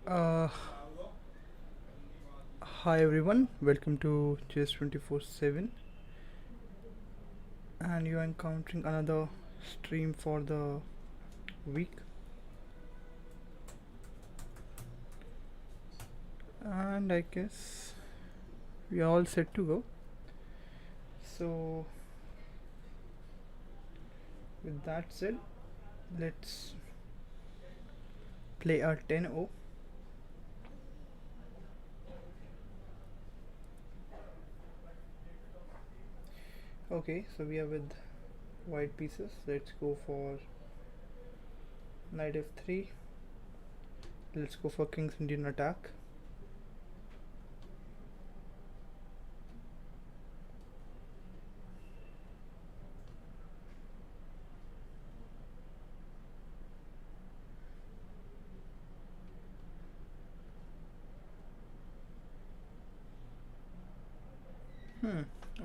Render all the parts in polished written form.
Uh, Hi everyone, welcome to Chess 24/7, and you are encountering another stream for the week. And I guess we are all set to go. So, with that said, let's play our 10-0. Okay, so we are with white pieces. Let's go for knight f3. Let's go for king's Indian attack.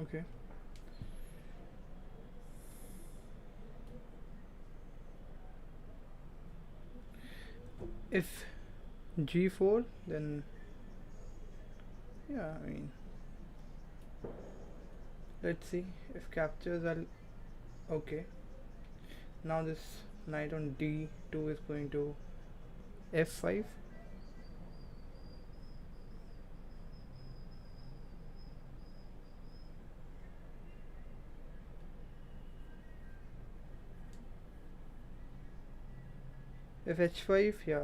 Okay. If g4, then yeah, I mean, let's see if captures are okay. Now this knight on d2 is going to f5. If h5, yeah.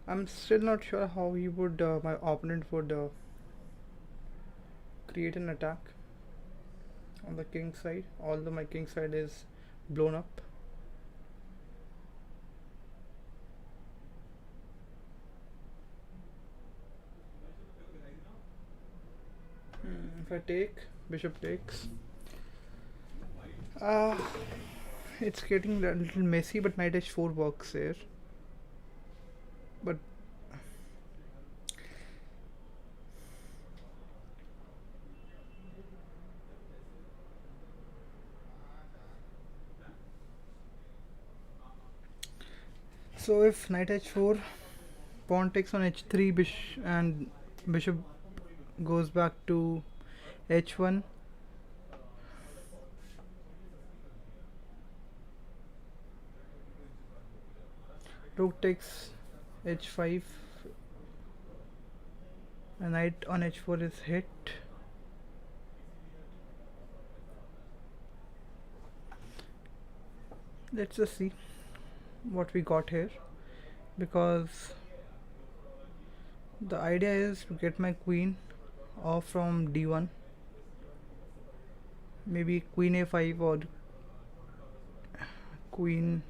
I'm still not sure how he would, my opponent would create an attack on the king side, although my king side is blown up. If I take, bishop takes. Uh, it's getting a little messy, but knight h4 works here. But so if knight h4, pawn takes on h3, and bishop goes back to h1. Rook takes h5. A knight on h4 is hit. Let's just see what we got here, because the idea is to get my queen off from d1, maybe queen a5 or queen,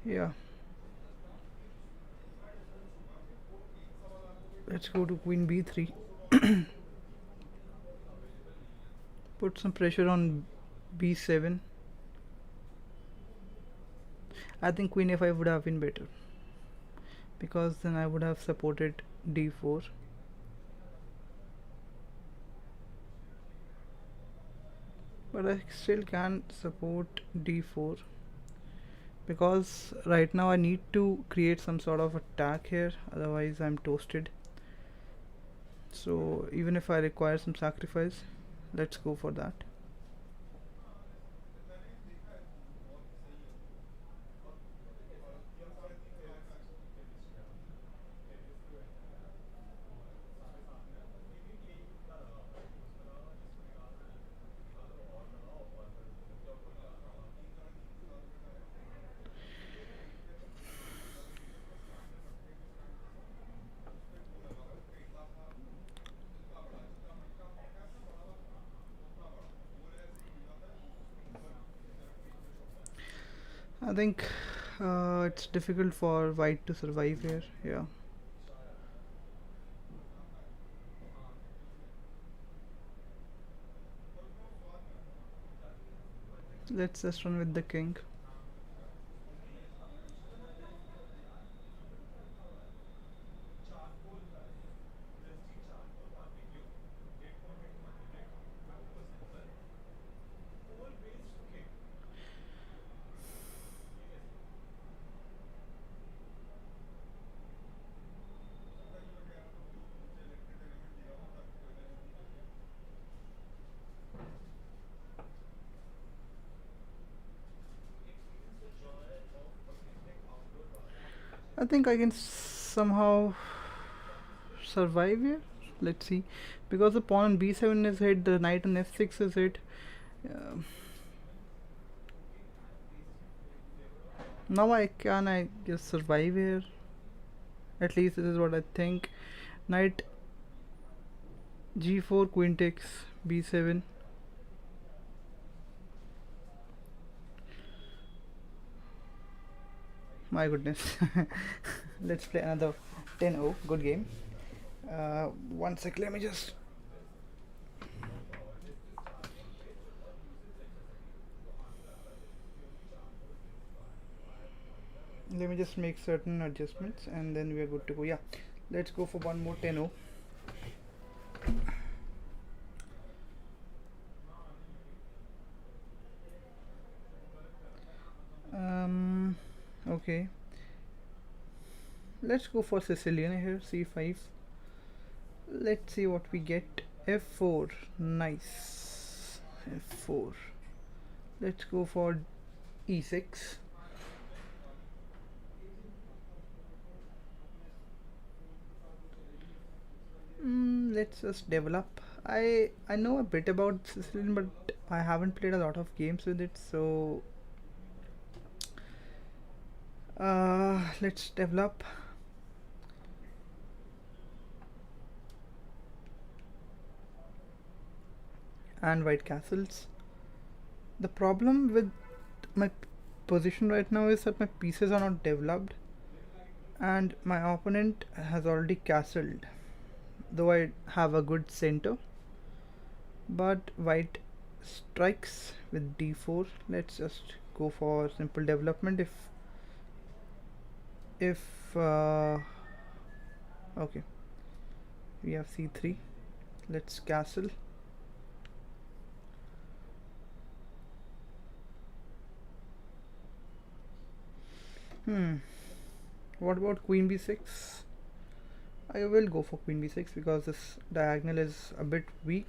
yeah, let's go to queen b3. Put some pressure on b7. I think queen a5 would have been better, because then I would have supported d4. But I still can support d4, because right now I need to create some sort of attack here, otherwise I'm toasted. So even if I require some sacrifice, let's go for that. I think it's difficult for white to survive here. Yeah. Let's just run with the king. I think I can somehow survive here. Let's see, because the pawn on b7 is hit, the knight on f6 is hit. Um Now I guess survive here. At least this is what I think. Knight g4, queen takes b7. My goodness. Let's play another 10-0. Good game. One sec, let me just make certain adjustments and then we are good to go. Yeah, let's go for one more 10-0. Okay, let's go for Sicilian here. c5. Let's see what we get. f4. Nice. f4. Let's go for e6. Let's just develop. I know a bit about Sicilian, but I haven't played a lot of games with it, so let's develop. And white castles. The problem with my position right now is that my pieces are not developed and my opponent has already castled, though I have a good center. But white strikes with d4. Let's just go for simple development. If okay, we have c3. Let's castle. What about queen b6? I will go for queen b6 because this diagonal is a bit weak.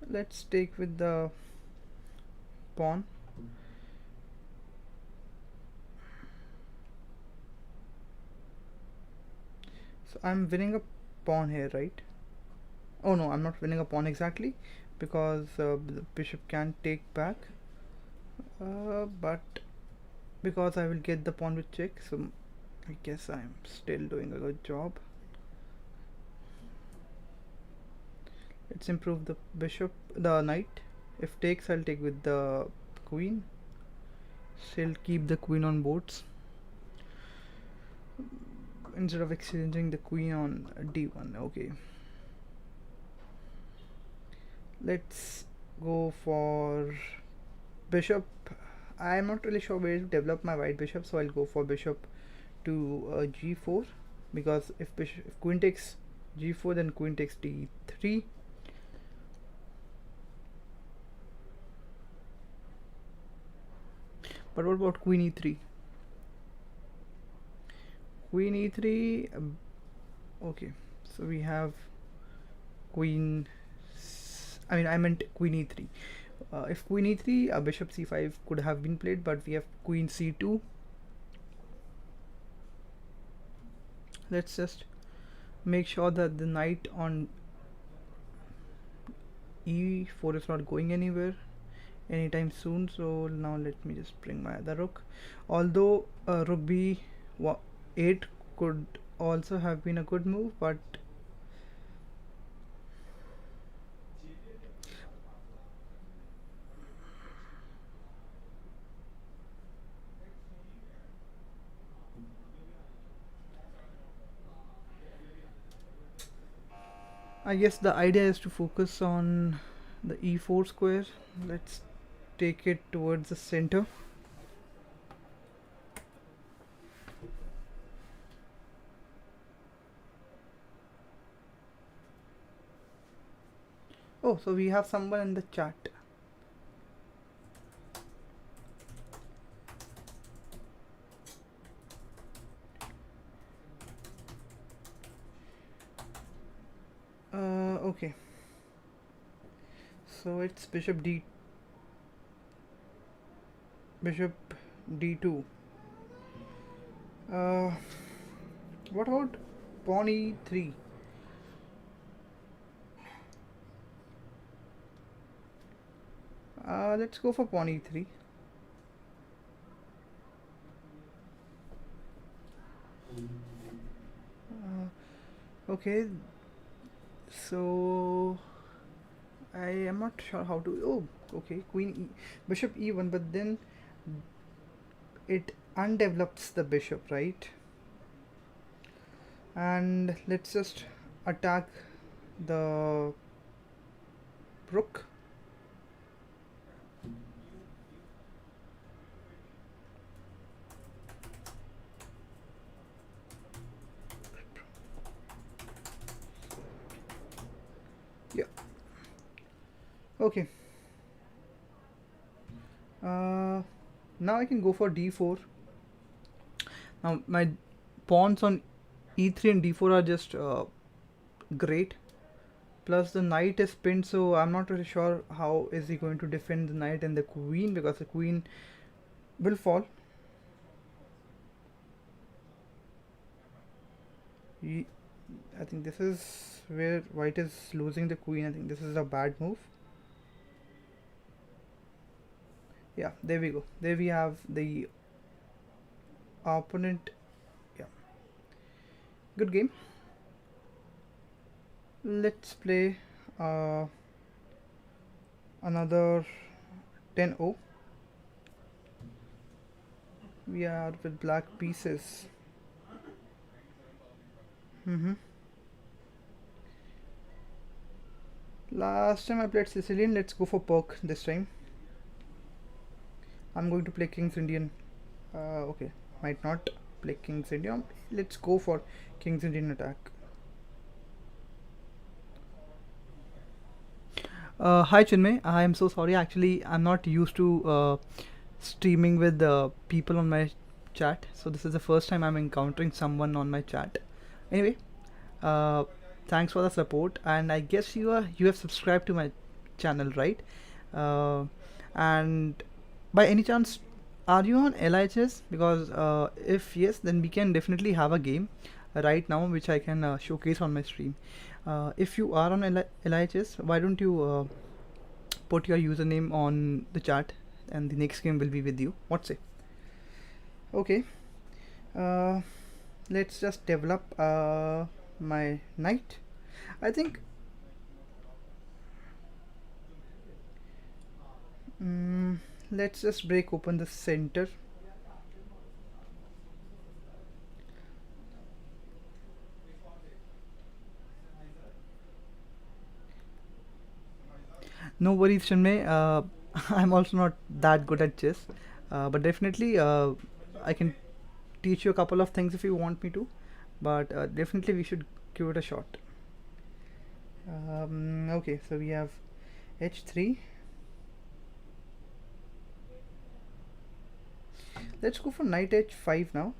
Let's take with the pawn. So I'm winning a pawn here, right? Oh no, I'm not winning a pawn exactly, because the bishop can take back, but because I will get the pawn with check, so I guess I'm still doing a good job. Let's improve the bishop, the knight. If takes, I'll take with the queen. Still keep the queen on boards instead of exchanging the queen on d1. Okay, let's go for bishop. I'm not really sure where to develop my white bishop, so I'll go for bishop to g4, because if queen takes g4, then queen takes d3. But what about queen e3? Queen e3. Okay, so we have queen. I meant queen e3. If queen e3, bishop c5 could have been played, but we have queen c2. Let's just make sure that the knight on e4 is not going anywhere anytime soon. So now let me just bring my other rook. Although rook b8 could also have been a good move, but I guess the idea is to focus on the e4 square. Let's take it towards the center. Oh, so we have someone in the chat. Okay. So it's bishop d. bishop d2. Uh, what about pawn e3? Let's go for pawn e3. Okay, so I am not sure how to. Oh, okay, bishop e1, but then it undevelops the bishop, right? And let's just attack the rook. Yeah. Okay. Now I can go for d4. Now my pawns on e3 and d4 are just great. Plus the knight is pinned, so I'm not really sure how is he going to defend the knight and the queen, because the queen will fall. I think this is where white is losing the queen. I think this is a bad move. Yeah, there we go. There we have the opponent. Yeah, good game. Let's play another 10-0. We are with black pieces. Last time I played Sicilian. Let's go for Perk this time. I'm going to play King's Indian. Okay, might not play King's Indian. Let's go for King's Indian attack. Hi Chinmay, I am so sorry. Actually, I'm not used to streaming with people on my chat, so this is the first time I'm encountering someone on my chat. Anyway, uh, thanks for the support, and I guess you have subscribed to my channel, right? And by any chance, are you on Lichess? Because if yes, then we can definitely have a game right now, which I can showcase on my stream. If you are on Lichess, why don't you put your username on the chat, and the next game will be with you. What's it? Okay. Uh, let's just develop my knight. I think let's just break open the center. No worries, Chinmay. I'm also not that good at chess, but definitely I can teach you a couple of things if you want me to. But definitely we should give it a shot. Okay, so we have h3. Let's go for knight h5 now,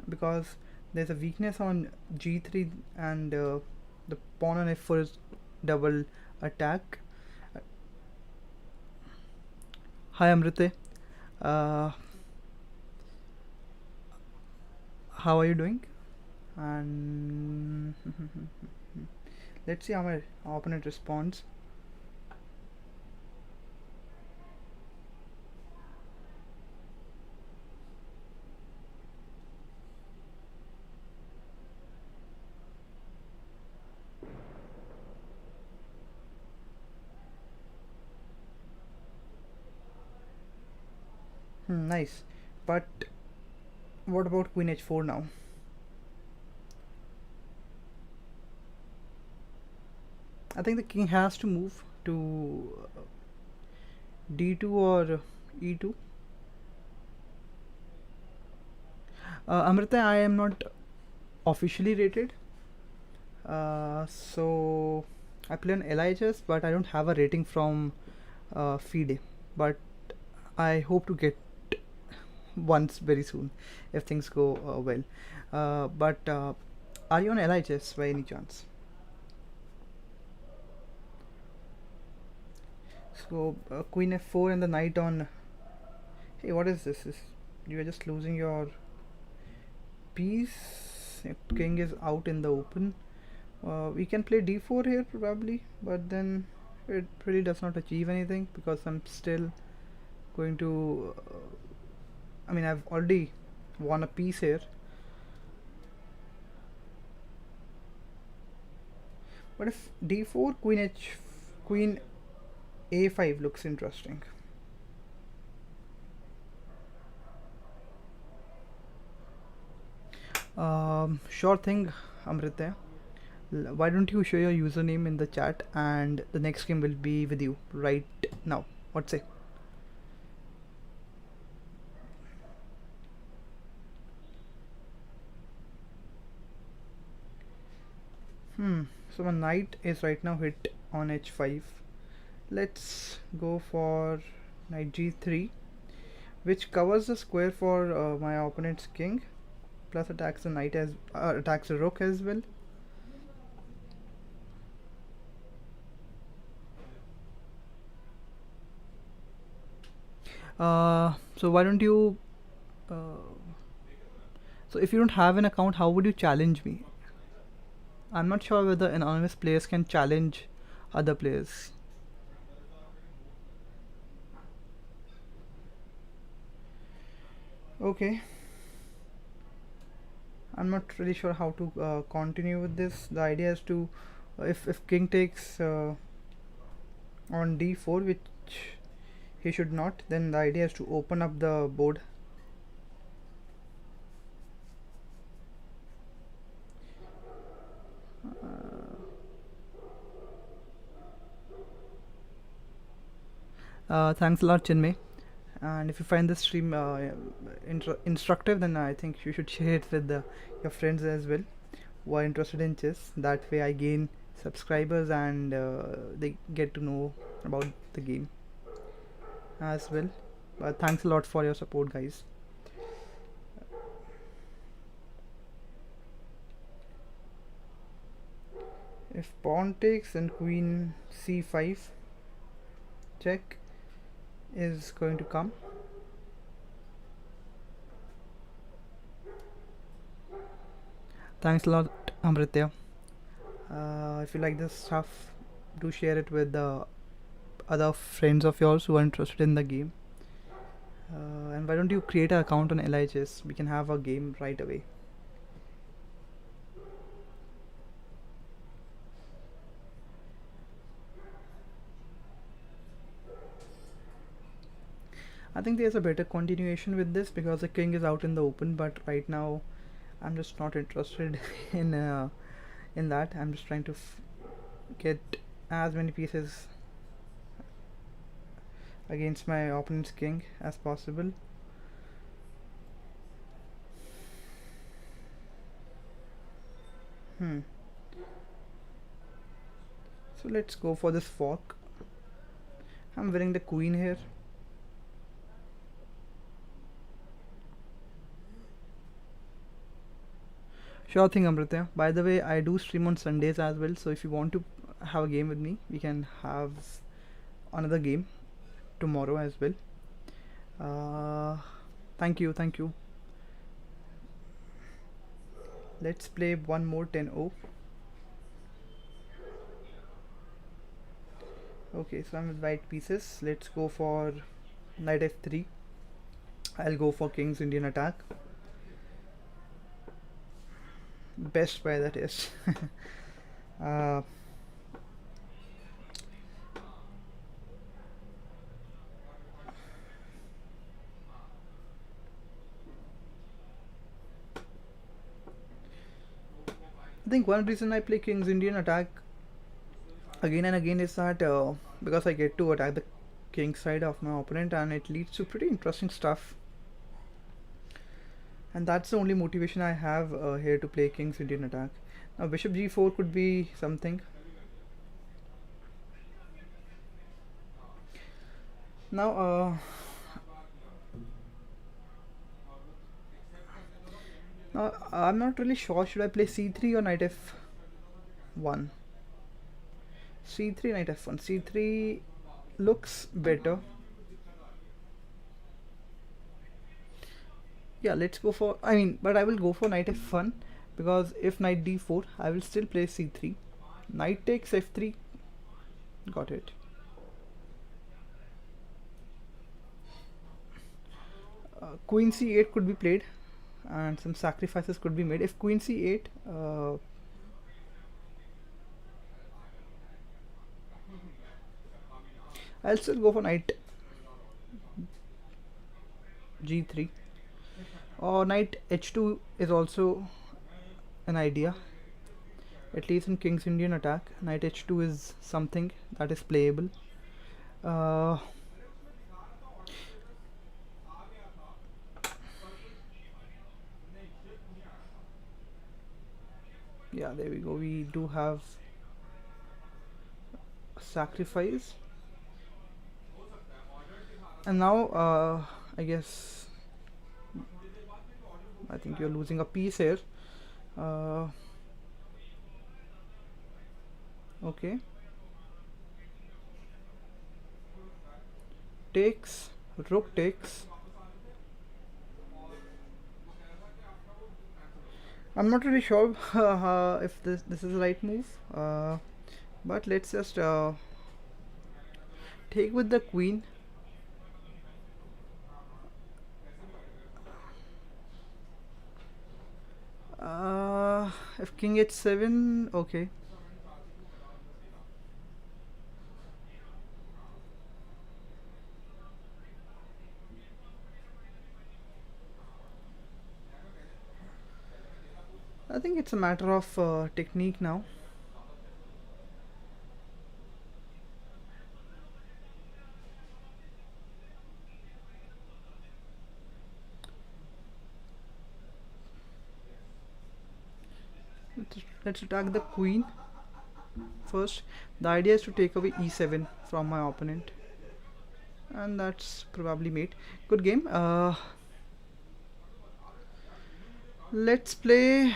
because there's a weakness on g3, and the pawn on f4 is double attack. Hi Amrite, uh, how are you doing? And let's see how my opponent responds. Nice, but what about queen h4 now? I think the king has to move to d2 or e2. Amrita, I am not officially rated, so I play on LIHS, but I don't have a rating from FIDE, but I hope to get once very soon if things go well. But are you on LIHS by any chance? So queen f4 and the knight on Hey, what is this? You are just losing your piece. Your king is out in the open. We can play d4 here probably, but then it really does not achieve anything because I'm still going to. I mean, I've already won a piece here. But if d4, queen a5 looks interesting. Sure thing, Amrita. Why don't you show your username in the chat and the next game will be with you right now. What say? So my knight is right now hit on h5. Let's go for knight g3, which covers the square for my opponent's king, plus attacks the knight as attacks the rook as well. So why don't you? So if you don't have an account, how would you challenge me? I'm not sure whether anonymous players can challenge other players. Okay. I'm not really sure how to continue with this. The idea is to, if king takes on d4, which he should not, then the idea is to open up the board. Thanks a lot, Chinmay. And if you find this stream instructive, then I think you should share it with your friends as well who are interested in chess. That way I gain subscribers and they get to know about the game as well. But thanks a lot for your support, guys. If pawn takes, then queen c5 check is going to come. Thanks a lot, Amritya. If you like this stuff, do share it with the other friends of yours who are interested in the game. And why don't you create an account on Lichess? We can have a game right away. I think there's a better continuation with this because the king is out in the open, but right now I'm just not interested in that. I'm just trying to get as many pieces against my opponent's king as possible. So let's go for this fork. I'm winning the queen here. Sure thing, Amrita. By the way, I do stream on Sundays as well, so if you want to have a game with me, we can have another game tomorrow as well. Thank you. Let's play one more 10-0. Okay, so I'm with white pieces. Let's go for knight f3. I'll go for king's Indian attack. Best by that is. I think one reason I play king's Indian attack again and again is that because I get to attack the king side of my opponent and it leads to pretty interesting stuff. And that's the only motivation I have here to play king's Indian attack. Now bishop g4 could be something. Now I'm not really sure, should I play c3 or knight f1? c3, knight f1. c3 looks better. Yeah, let's go for, I mean, but I will go for knight f1, because if knight d4, I will still play c3. Knight takes f3. Got it. Queen c8 could be played, and some sacrifices could be made. If queen c8, I'll still go for knight g3, or knight h2 is also an idea. At least in King's Indian attack, knight h2 is something that is playable. Uh, yeah, there we go. We do have a sacrifice, and now I guess I think you're losing a piece here. Uh, okay, takes, rook takes. I'm not really sure if this is the right move, but let's just take with the queen. If king h7, okay. I think it's a matter of technique now. Let's attack the queen first. The idea is to take away e7 from my opponent, and that's probably mate. Good game. Let's play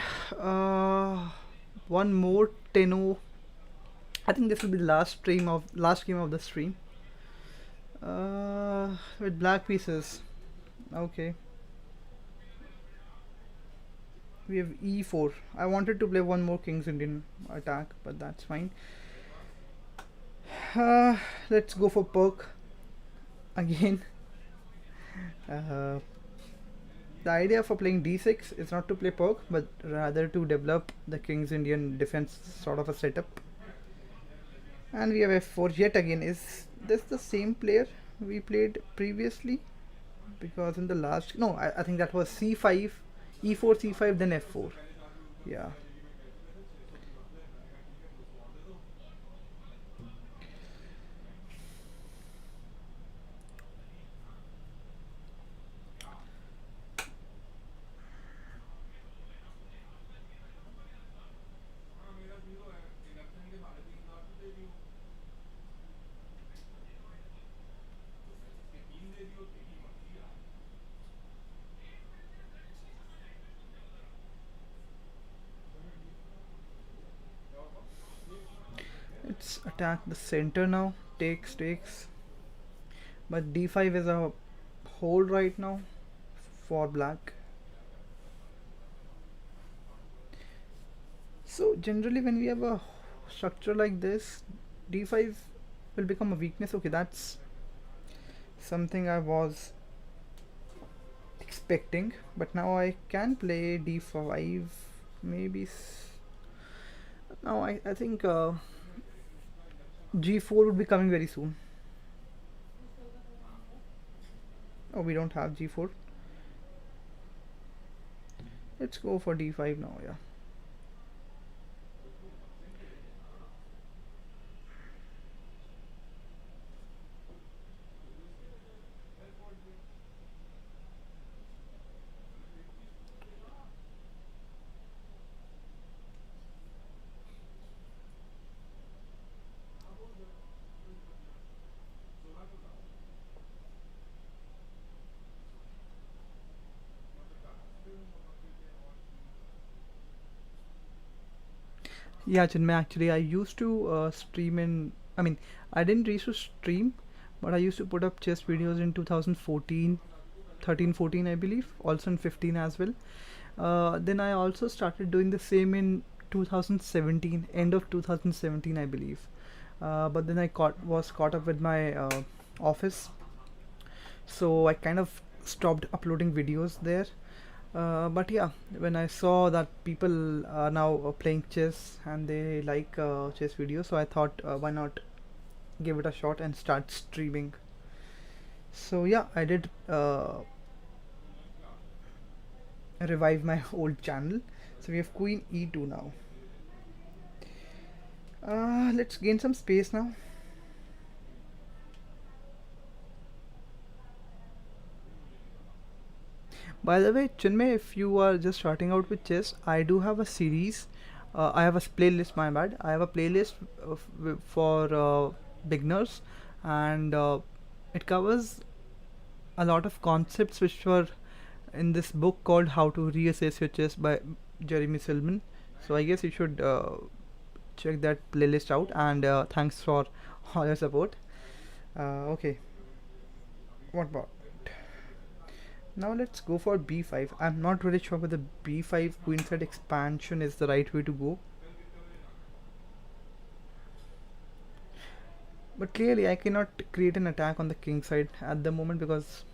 one more 10-0. I think this will be the last game of the stream. With black pieces. Okay. We have e4. I wanted to play one more King's Indian attack, but that's fine. Let's go for perk again. The idea for playing d6 is not to play perk, but rather to develop the King's Indian defense sort of a setup. And we have f4 yet again. Is this the same player we played previously? Because in the last, no, I think that was c5, e4, c5, then f4. Yeah. Let's attack the center now. Takes. But d5 is a hold right now for black. So generally when we have a structure like this, d5 will become a weakness. Okay, that's something I was expecting, but now I can play d5 maybe. Now I think g4 would be coming very soon. Oh, we don't have g4. Let's go for d5 now. Yeah. Yeah, Chinmay, actually, I used to stream in. I mean, I didn't used to stream, but I used to put up chess videos in 2014 13 14 I believe, also in 15 as well. Then I also started doing the same in 2017, end of 2017 I believe. But then I was caught up with my office, so I kind of stopped uploading videos there. But yeah, when I saw that people are now playing chess and they like chess videos, so I thought, why not give it a shot and start streaming. So yeah, I did revive my old channel. So we have queen e2 now. Let's gain some space now. By the way, Chinmay, if you are just starting out with chess, I do have a series. I have a playlist. My bad. I have a playlist for beginners, and it covers a lot of concepts which were in this book called How to Reassess Your Chess by Jeremy Silman. So I guess you should check that playlist out. And thanks for all your support. Okay, what about? Now let's go for b5. I'm not really sure whether b5 queenside expansion is the right way to go. But clearly I cannot create an attack on the king side at the moment because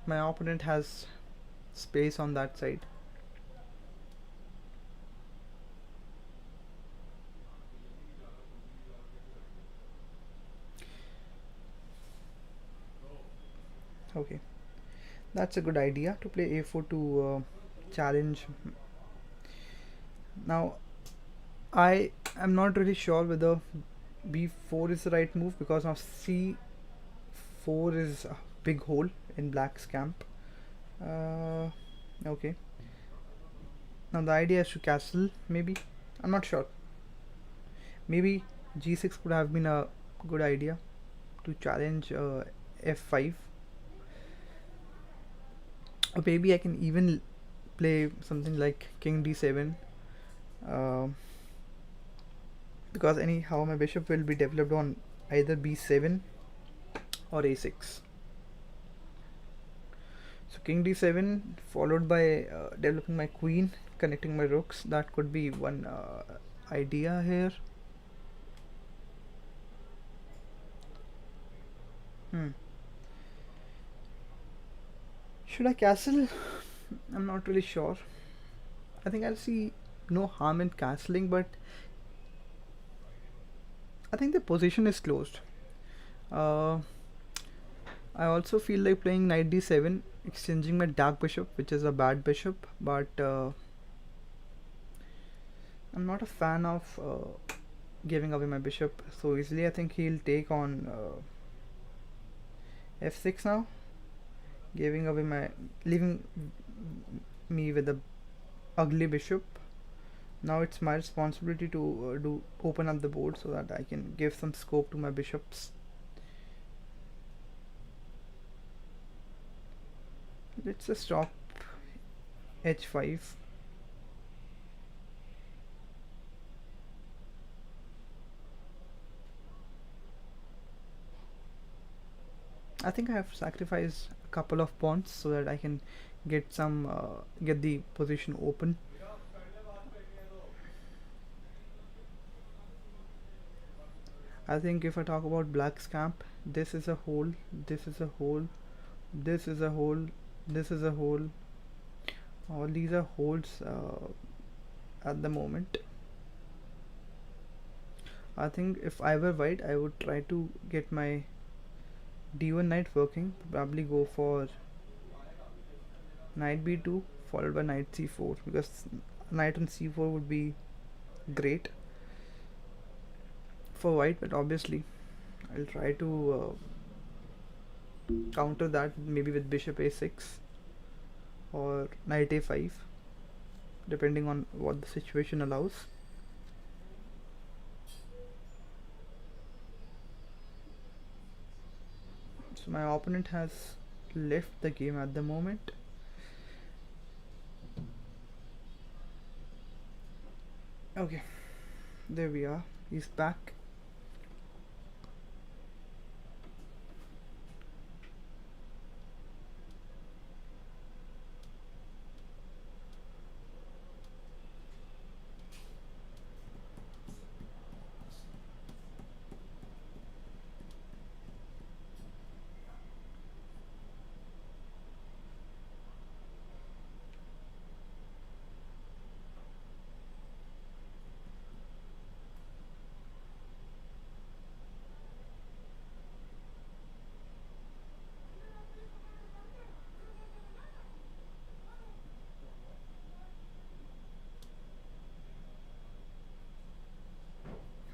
my opponent has space on that side. Okay, that's a good idea to play a4 to challenge. Now I am not really sure whether b4 is the right move because now c4 is a big hole in black's camp. Okay, now the idea is to castle, maybe. I'm not sure. Maybe g6 could have been a good idea to challenge f5, or maybe I can even play something like king d7, uh, because anyhow my bishop will be developed on either b7 or a6. So king d7 followed by developing my queen, connecting my rooks. That could be one idea here. Should I castle? I'm not really sure. I think I'll see no harm in castling, but I think the position is closed. Uh, I also feel like playing knight d7, exchanging my dark bishop, which is a bad bishop, but I'm not a fan of giving away my bishop so easily. I think he'll take on f6 now, giving away leaving me with a ugly bishop. Now it's my responsibility to open up the board so that I can give some scope to my bishops. Let's just stop h5. I think I have sacrificed a couple of pawns so that I can get get the position open. I think if I talk about black's camp, this is a hole, this is a hole, this is a hole, this is a hole. All these are holes at the moment. I think if I were white, I would try to get my d1 knight working, probably go for knight b2 followed by knight c4, because knight on c4 would be great for white, but obviously I'll try to counter that maybe with bishop a6 or knight a5, depending on what the situation allows. So my opponent has left the game at the moment. Okay, there we are, he's back.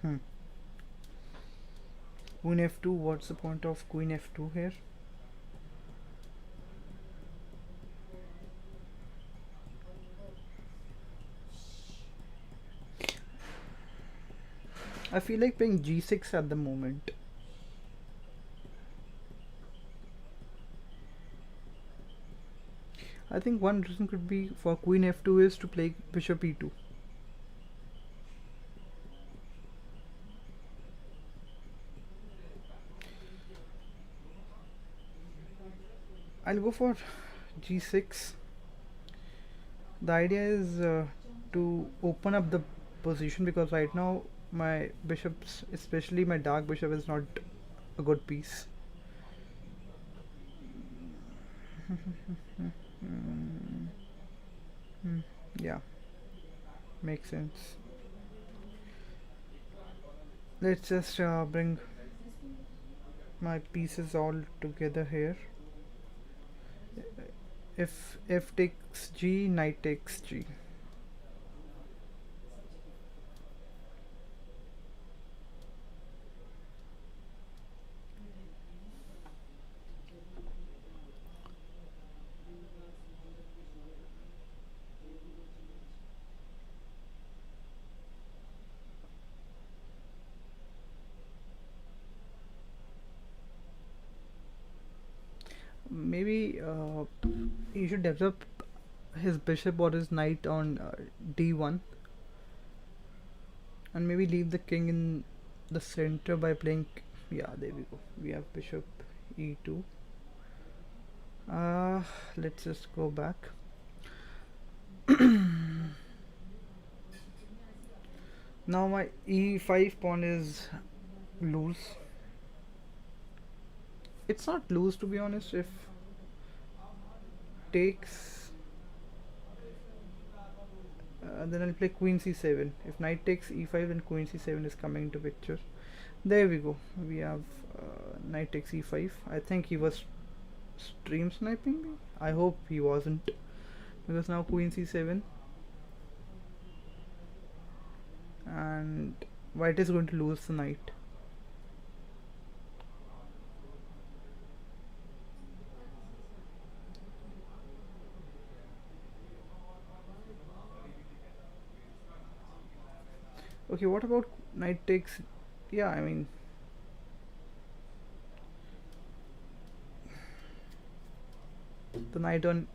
Hmm. Queen f2, what's the point of queen f2 here? I feel like playing g6 at the moment. I think one reason could be for queen f2 is to play bishop e2. I'll go for g6. The idea is to open up the position, because right now my bishops, especially my dark bishop, is not a good piece. Hmm. Yeah, makes sense. Let's just bring my pieces all together here. If f takes g, knight takes g. Maybe he should develop his bishop or his knight on d1, and maybe leave the king in the center by playing. Yeah, there we go. We have bishop e2. Uh, let's just go back. Now my e5 pawn is loose. It's not loose, to be honest. If takes, then I'll play queen c7. If knight takes e5, then queen c7 is coming into picture. There we go. We have knight takes e5. I think he was stream sniping me. I hope he wasn't, because now queen c7, and white is going to lose the knight. Okay, what about knight takes? Yeah, I mean, the knight on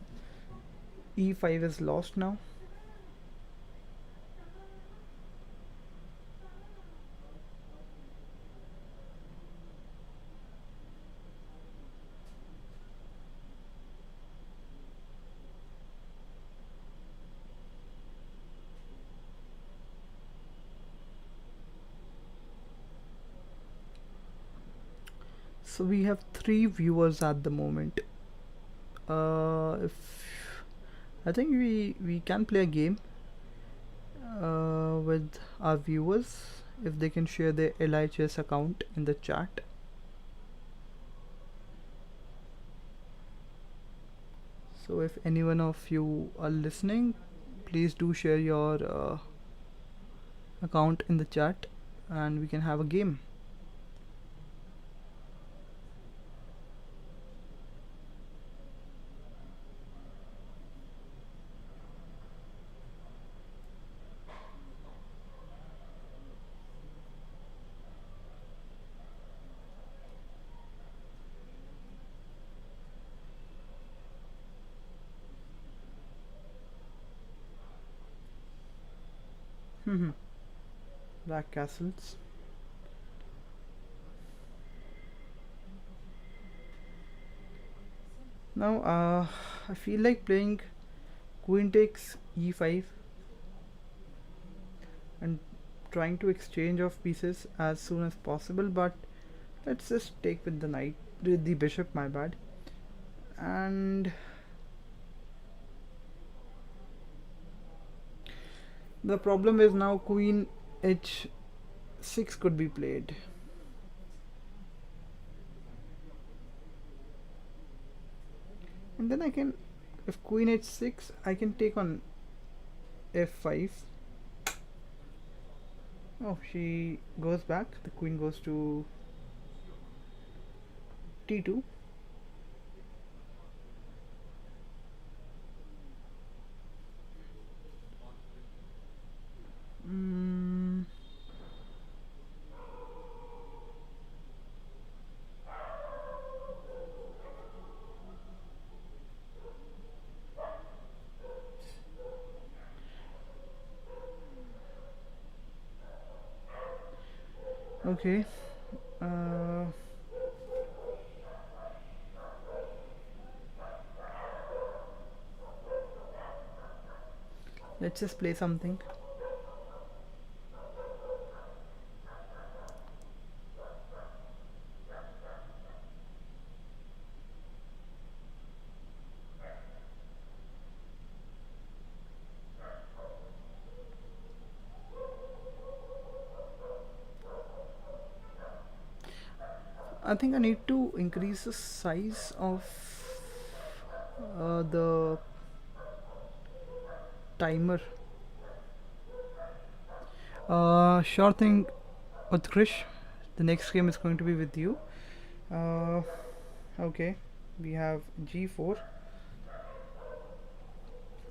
e5 is lost now. So we have 3 viewers at the moment. If I think we can play a game with our viewers, if they can share their Lichess account in the chat. So if anyone of you are listening, please do share your account in the chat, and we can have a game. Black castles. Now I feel like playing queen takes e5 and trying to exchange of pieces as soon as possible, but let's just take with the knight, with the bishop, my bad. And the problem is now queen h6 could be played. And then I can, if queen h6, I can take on f5. Oh, she goes back. The queen goes to t2. Mm, okay. Uh, let's just play something. I think I need to increase the size of the timer. Sure thing, Utkrish. The next game is going to be with you. Uh, okay, we have g4.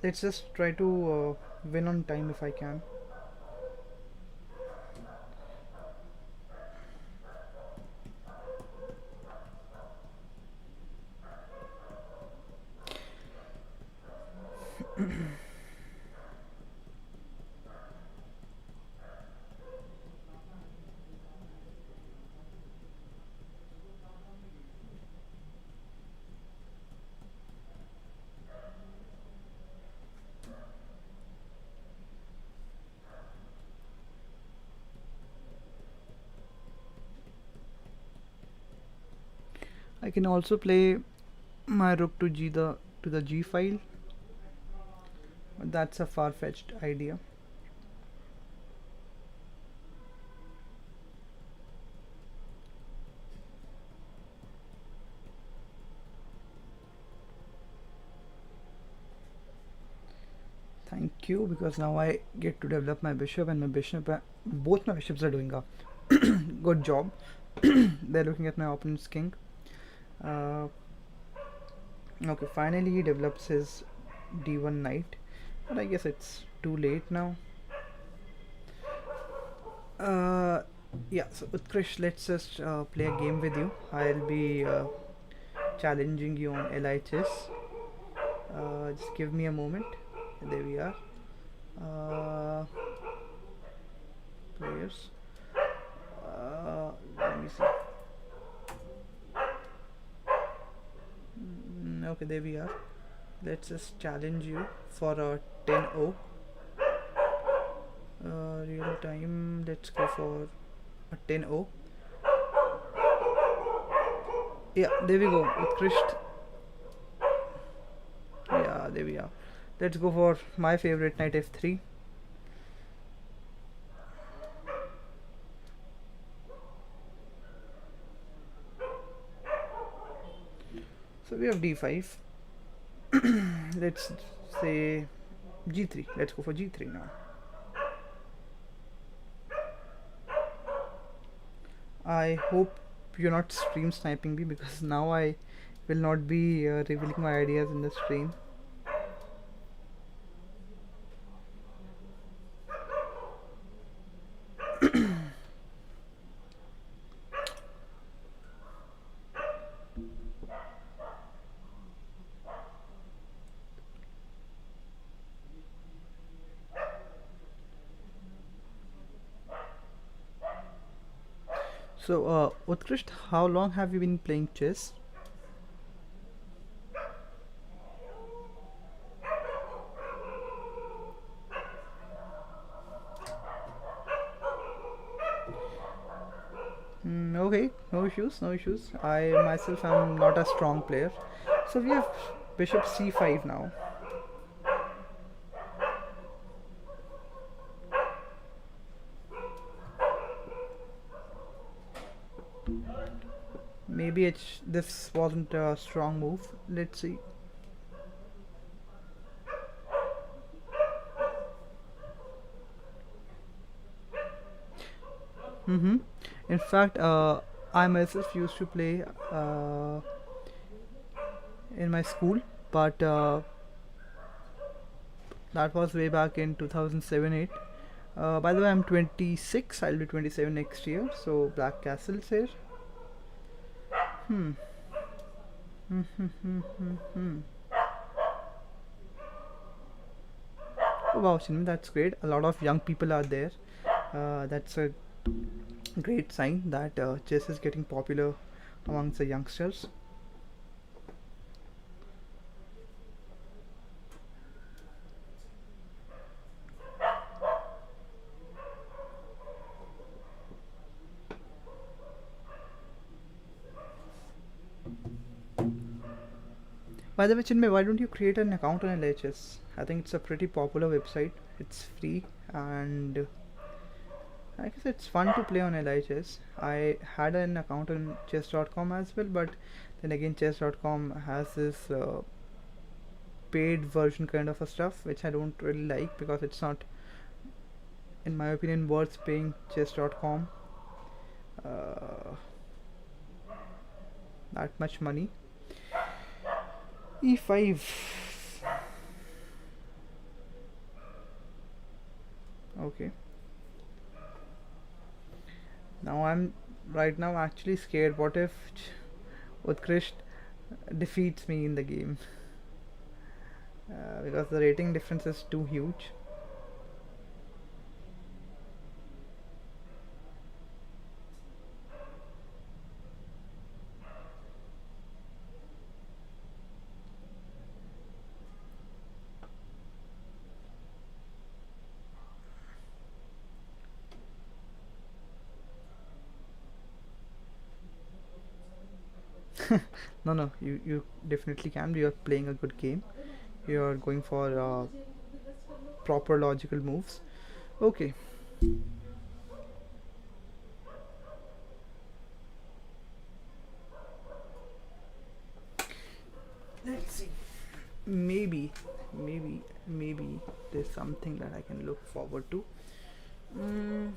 Let's just try to win on time if I can. I can also play my rook to the g file. That's a far-fetched idea. Thank you, because now I get to develop my bishop, and both my bishops are doing a good job. They're looking at my opponent's king. Uh, okay, finally he develops his d1 knight, but I guess it's too late now. Uh, yeah, so Utkrish, let's just play a game with you. I'll be challenging you on Lichess. Just give me a moment. There we are. Uh, Players. Let me see. Okay, there we are. Let's just challenge you for a 10-0. Real time. Let's go for a 10-0. Yeah, there we go. Utkrist. Yeah, there we are. Let's go for my favorite, knight f3. So we have d5. Let's say g3. Let's go for g3 now. I hope you're not stream sniping me, because now I will not be revealing my ideas in the stream. So, Utkrist, how long have you been playing chess? Okay, no issues, no issues. I myself am not a strong player. So we have bishop c5 now. Maybe this wasn't a strong move. Let's see. Mm-hmm. In fact, I myself used to play uh, in my school, but that was way back in 2007 8. By the way, I'm 26. I'll be 27 next year. So Black Castle's here. Hmm. Hmm. Hmm. Hmm. Hmm. Hmm. Oh, wow, Chinmay, that's great. A lot of young people are there. That's a great sign that chess is getting popular amongst the youngsters. By the way, Chinmay, why don't you create an account on LHS? I think it's a pretty popular website. It's free and I guess it's fun to play on LHS. I had an account on chess.com as well, but then again, chess.com has this paid version kind of a stuff which I don't really like because it's not, in my opinion, worth paying chess.com uh, that much money. E5. Okay. Now I'm right now actually scared. What if Utkrist defeats me in the game? Because the rating difference is too huge. No, no, you definitely can. You're playing a good game. You're going for proper logical moves. Okay, let's see. Maybe, maybe there's something that I can look forward to. Mm,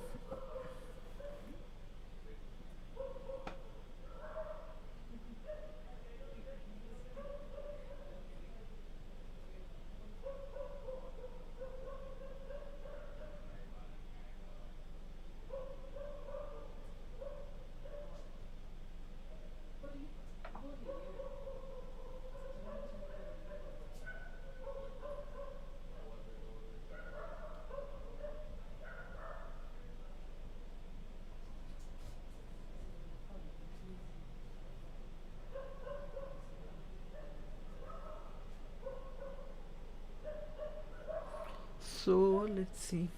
so let's see.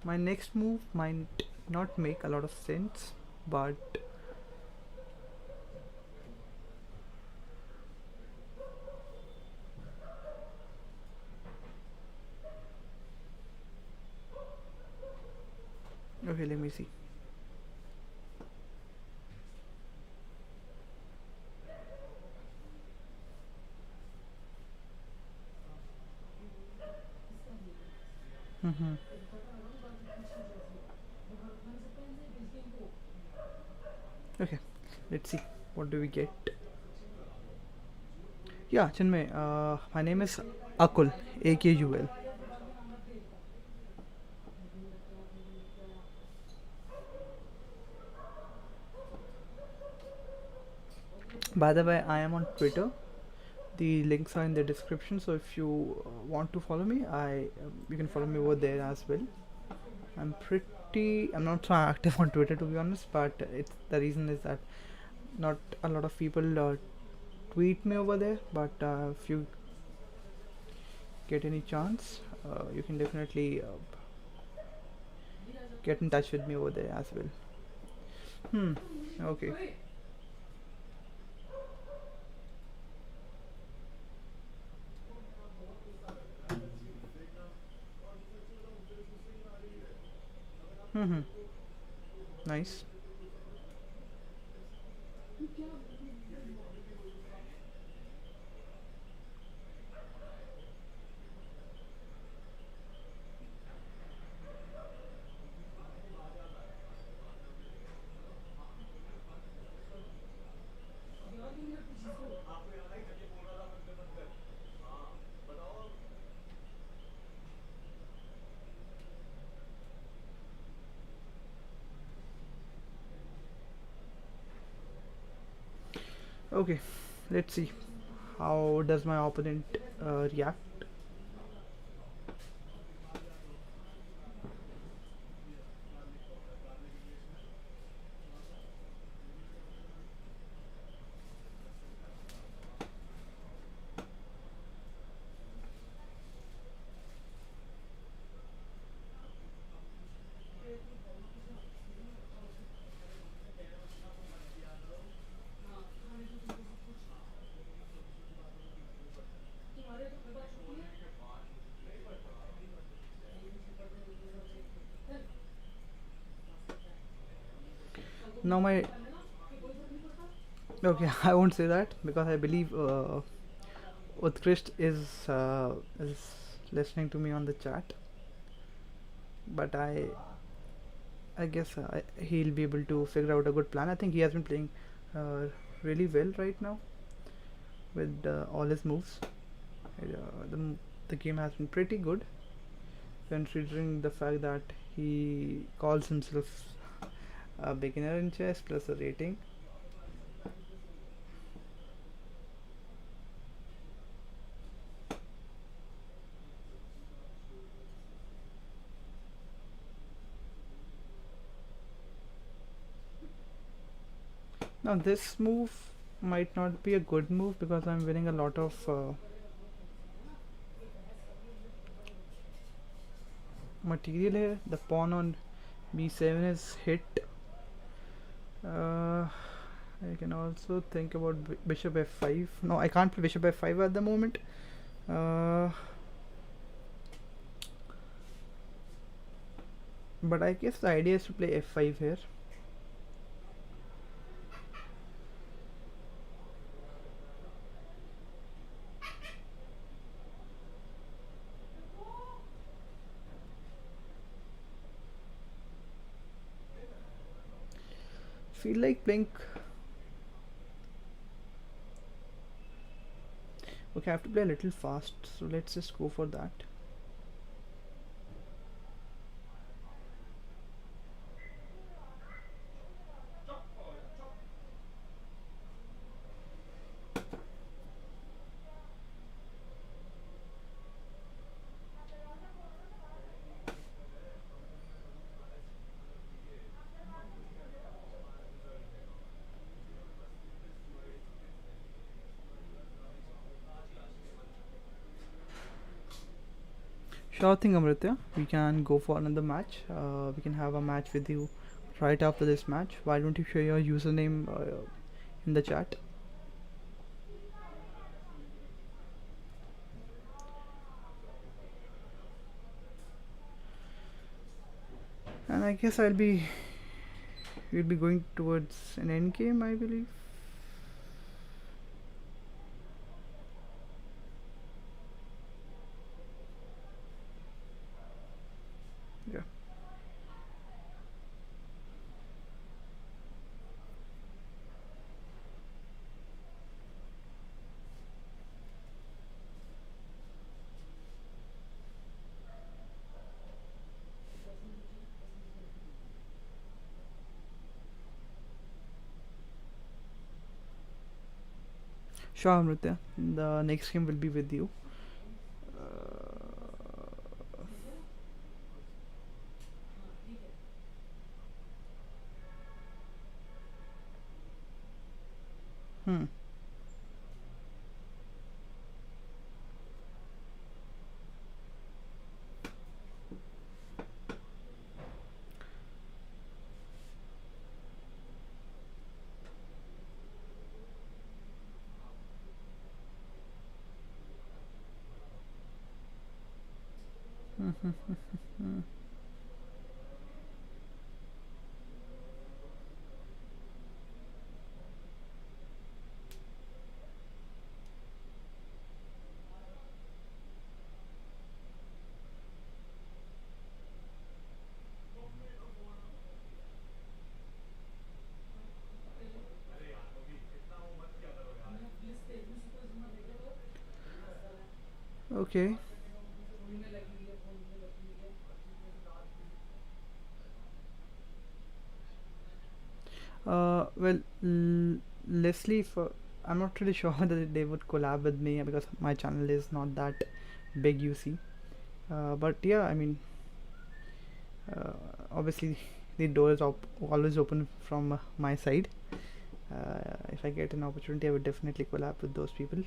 My next move might not make a lot of sense, but okay, let me see. Mm-hmm. Okay, let's see. What do we get? Yeah, Chinmay, my name is Akul, AKUL. By the way, I am on Twitter. The links are in the description, so if you want to follow me, you can follow me over there as well. I'm not so active on Twitter to be honest, but it's the reason is that not a lot of people tweet me over there. But if you get any chance, you can definitely get in touch with me over there as well. Hmm. Okay. Hmm. Nice. Okay, let's see how does my opponent react. Now my okay, I won't say that because I believe Utkrist is listening to me on the chat, but I guess he'll be able to figure out a good plan. I think he has been playing uh, really well right now with all his moves. The game has been pretty good considering the fact that he calls himself a beginner in chess plus a rating. Now this move might not be a good move because I'm winning a lot of material here. The pawn on b7 is hit. I can also think about bishop f5. No, I can't play bishop f5 at the moment. Uh, but I guess the idea is to play f5 here. Feel like playing. Okay, I have to play a little fast, so let's just go for that. Sure thing, Amritya. We can go for another match. We can have a match with you right after this match. Why don't you share your username in the chat? And I guess we'll be going towards an end game, I believe. Yeah. Sure, Amritya. The next game will be with you. Hmm. Okay. Well, Leslie, for I'm not really sure whether they would collab with me because my channel is not that big, you see. But yeah, I mean, uh, obviously the door is always open from my side. If I get an opportunity, I would definitely collab with those people.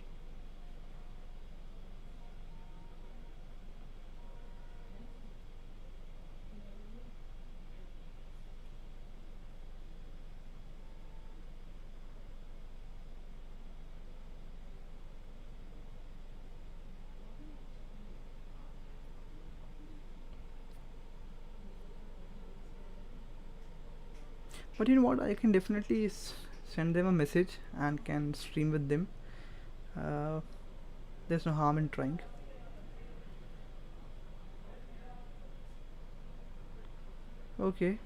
But you know what? I can definitely send them a message and can stream with them. Uh, there's no harm in trying. Okay.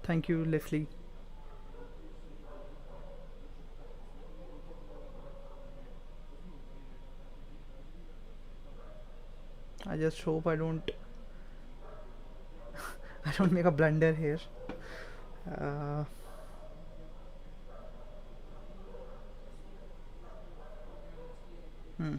Thank you, Leslie. I just hope I don't make a blunder here. Uh, hmm.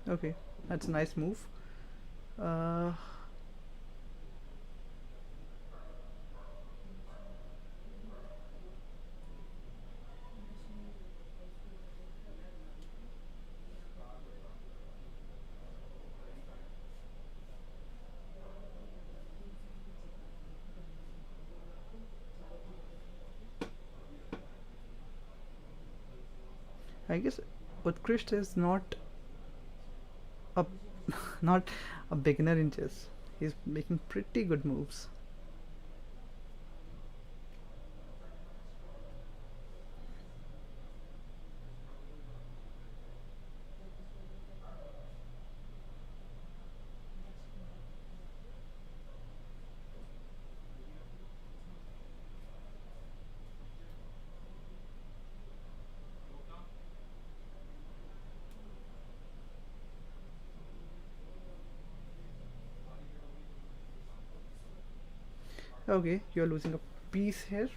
Okay, that's a nice move. Uh, I guess Utkrist is not a not a beginner in chess. He's making pretty good moves. Okay, you're losing a piece here.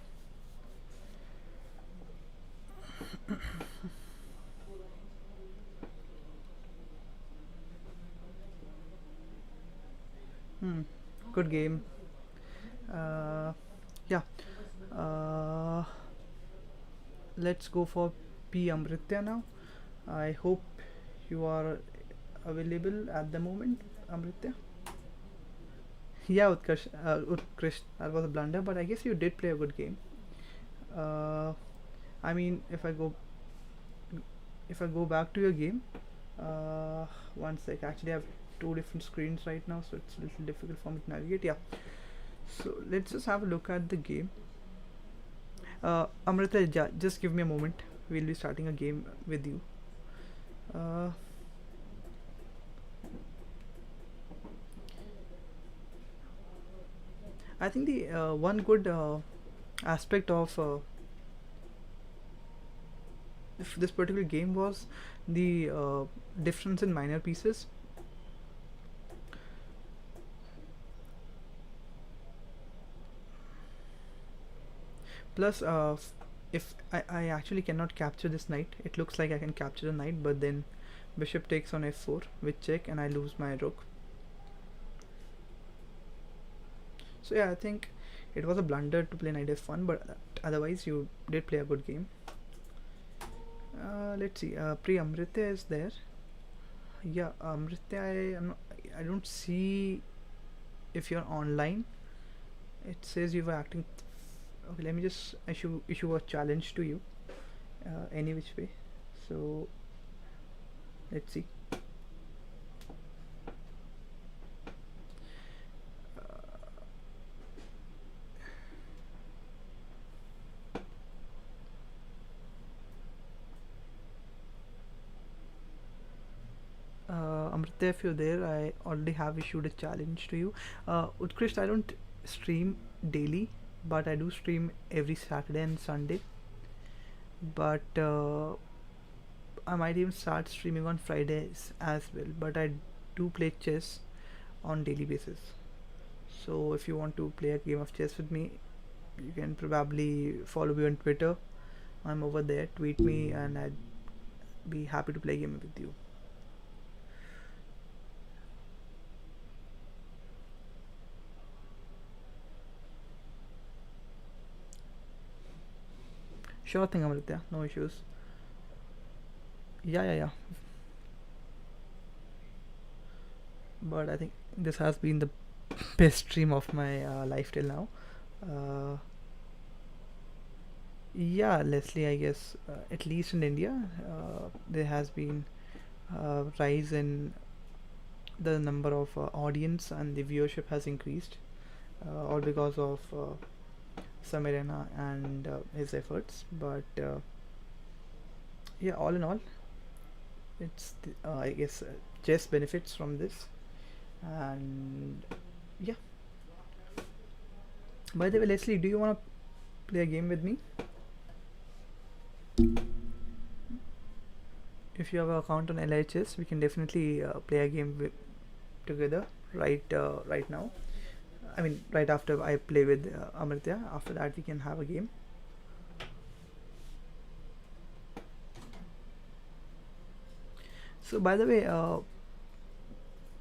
Hmm. Good game. Uh, yeah. Uh, let's go for P Amritya now. I hope you are available at the moment, Amritya. Yeah, Utkrish, that was a blunder, but I guess you did play a good game. Uh, I mean, if I go back to your game, uh, one sec. Actually, I have two different screens right now, so it's a little difficult for me to navigate. Yeah. So let's just have a look at the game. Amrita, just give me a moment. We'll be starting a game with you. Uh, I think the one good aspect of this particular game was the difference in minor pieces. Plus, if I actually cannot capture this knight, it looks like I can capture the knight, but then bishop takes on f4 with check and I lose my rook. So yeah, I think it was a blunder to play Night is Fun, but otherwise you did play a good game. Let's see. Pri Amritya is there. Yeah, Amritya, I don't see if you're online. It says you were acting. Okay, let me just issue a challenge to you. Any which way. So let's see. Amrita, if you're there, I already have issued a challenge to you. Utkrist, I don't stream daily, but I do stream every Saturday and Sunday. But I might even start streaming on Fridays as well. But I do play chess on daily basis. So if you want to play a game of chess with me, you can probably follow me on Twitter. I'm over there. Tweet me, and I'd be happy to play a game with you. Sure thing, Amritya. No issues. Yeah. But I think this has been the best stream of my life till now. Uh, yeah, Leslie, I guess at least in India, there has been rise in the number of audience, and the viewership has increased, all because of Samirena and his efforts. But yeah, all in all, it's I guess chess benefits from this, and yeah. By the way, Leslie, do you want to play a game with me? If you have an account on LHS, we can definitely play a game together right now. I mean, right after I play with Amritya. After that, we can have a game. So, by the way,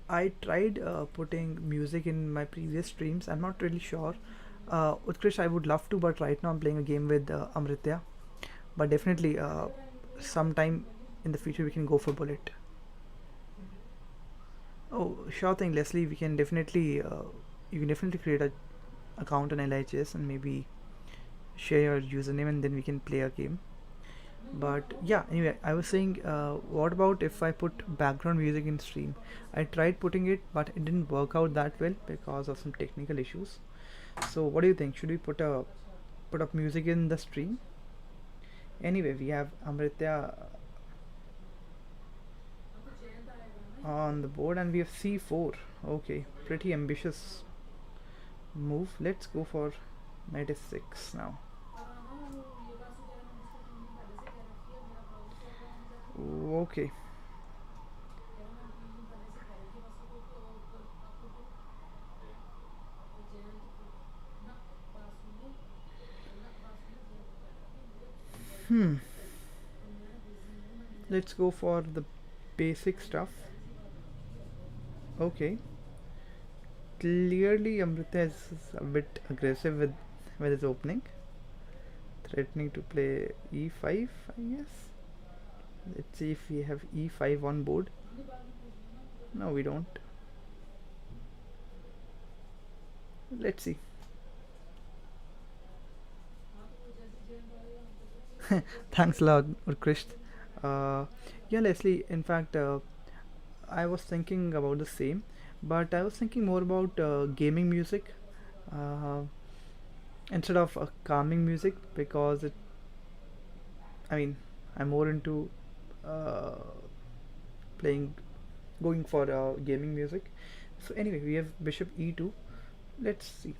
I tried putting music in my previous streams. I'm not really sure. Utkrish, I would love to, but right now I'm playing a game with Amritya. But definitely, sometime in the future, we can go for Bullet. Oh, sure thing, Leslie. We can definitely, you can definitely create a account on LHS and maybe share your username, and then we can play a game. But yeah, anyway, I was saying, what about if I put background music in stream? I tried putting it, but it didn't work out that well because of some technical issues. So what do you think? Should we put up music in the stream? Anyway, we have Amritya on the board, and we have c4. Okay, pretty ambitious move. Let's go for knight f6 now. Okay. Hmm. Let's go for the basic stuff. Okay. Clearly, Amrita is a bit aggressive with his opening, threatening to play e5, I guess. Let's see if we have e5 on board. No, we don't. Let's see. Thanks a lot, Urkrisht. Uh, yeah, Leslie. In fact, I was thinking about the same, but I was thinking more about gaming music uh, instead of calming music, because it. I mean, I'm more into uh, playing, going for gaming music. So anyway, we have bishop e2. Let's see.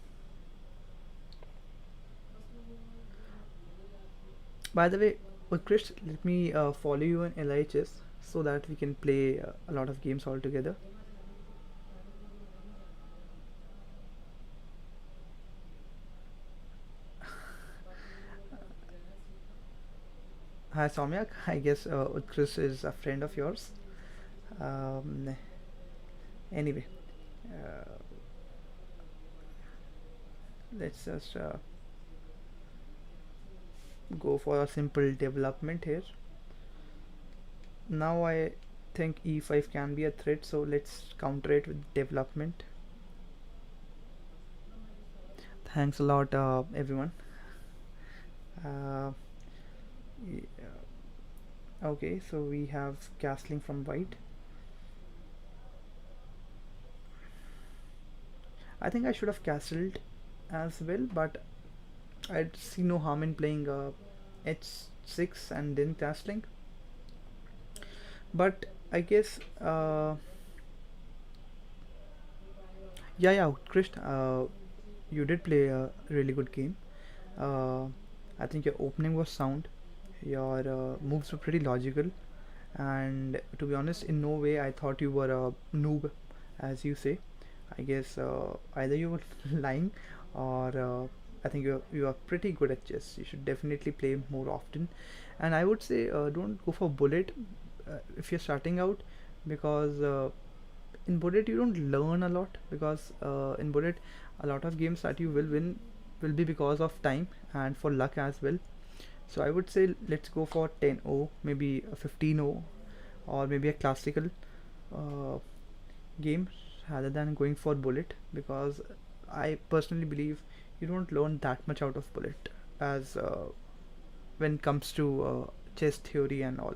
By the way, Utkrist, let me follow you in LHS so that we can play a lot of games all together. Hi Soumyak, I guess Utkrist is a friend of yours. Um, anyway, uh, Let's just go for a simple development here. Now I think e5 can be a threat, so let's counter it with development. Thanks a lot, everyone. Uh, okay, so we have castling from white. I think I should have castled as well, but I'd see no harm in playing h6 and then castling. But I guess, yeah, Krish, you did play a really good game. Uh, I think your opening was sound. Your moves were pretty logical, and to be honest, in no way I thought you were a noob, as you say. I guess either you were lying, or I think you are pretty good at chess. You should definitely play more often, and I would say don't go for bullet if you're starting out, because in bullet you don't learn a lot, because in bullet a lot of games that you will win will be because of time and for luck as well. So I would say let's go for 10-0, maybe a 15-0, or maybe a classical uh, game rather than going for bullet, because I personally believe you don't learn that much out of bullet as when it comes to chess theory and all.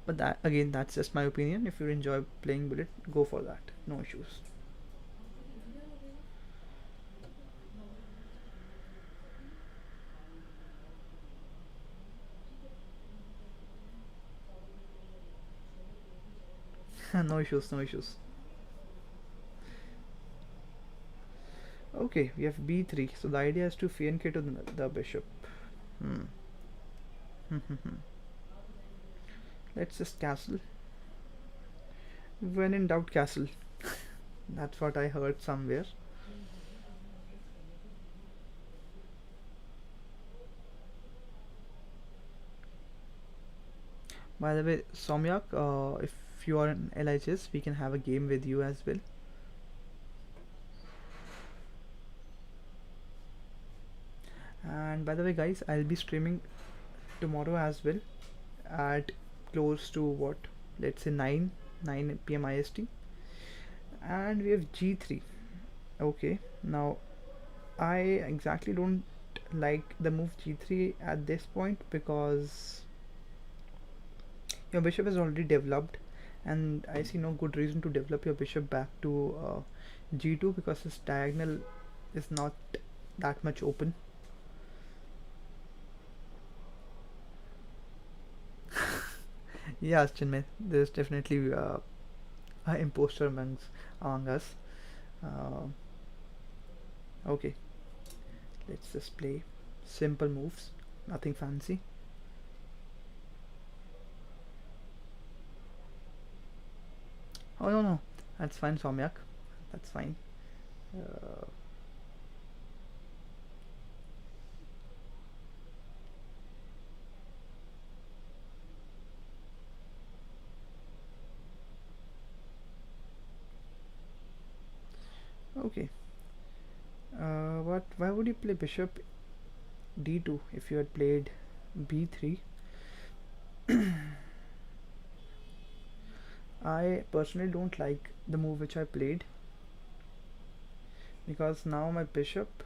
But that again, that's just my opinion. If you enjoy playing bullet, go for that. No issues. No issues, no issues. Okay, we have b3. So the idea is to fnk to the bishop. Hmm. Let's just castle. When in doubt, castle. That's what I heard somewhere. By the way, Somyak, if you are in LHS, we can have a game with you as well. And by the way, guys, I'll be streaming tomorrow as well at close to what? Let's say 9 p.m. IST. And we have g3. Okay, now I exactly don't like the move g3 at this point, because your bishop is already developed, and I see no good reason to develop your bishop back to g2, because this diagonal is not that much open. Yes, Chinmay, there's definitely an imposter among us. Uh, okay, let's just play simple moves, nothing fancy. Oh no, that's fine, Somyak. That's fine. Uh, okay. But why would you play bishop d2 if you had played b3? I personally don't like the move which I played, because now my bishop,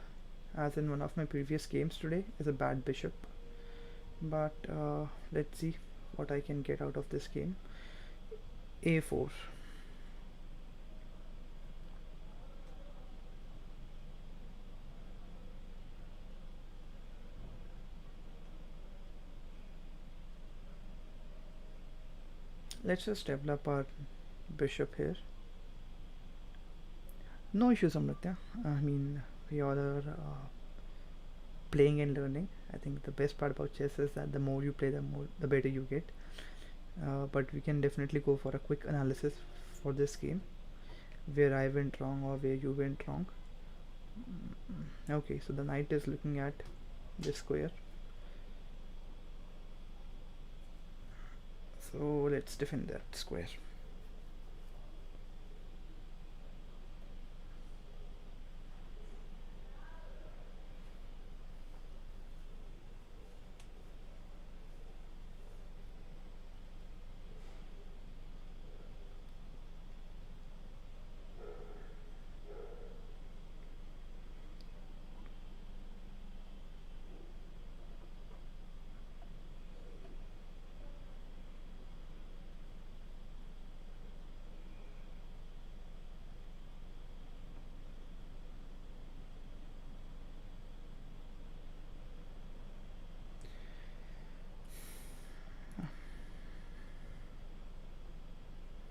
as in one of my previous games today, is a bad bishop. But let's see what I can get out of this game. a4. Let's just develop our bishop here. No issues, Amritya. I mean, we all are playing and learning. I think the best part about chess is that the more you play, the better you get. But we can definitely go for a quick analysis for this game, where I went wrong or where you went wrong. Okay, so the knight is looking at this square. So let's defend that square. 。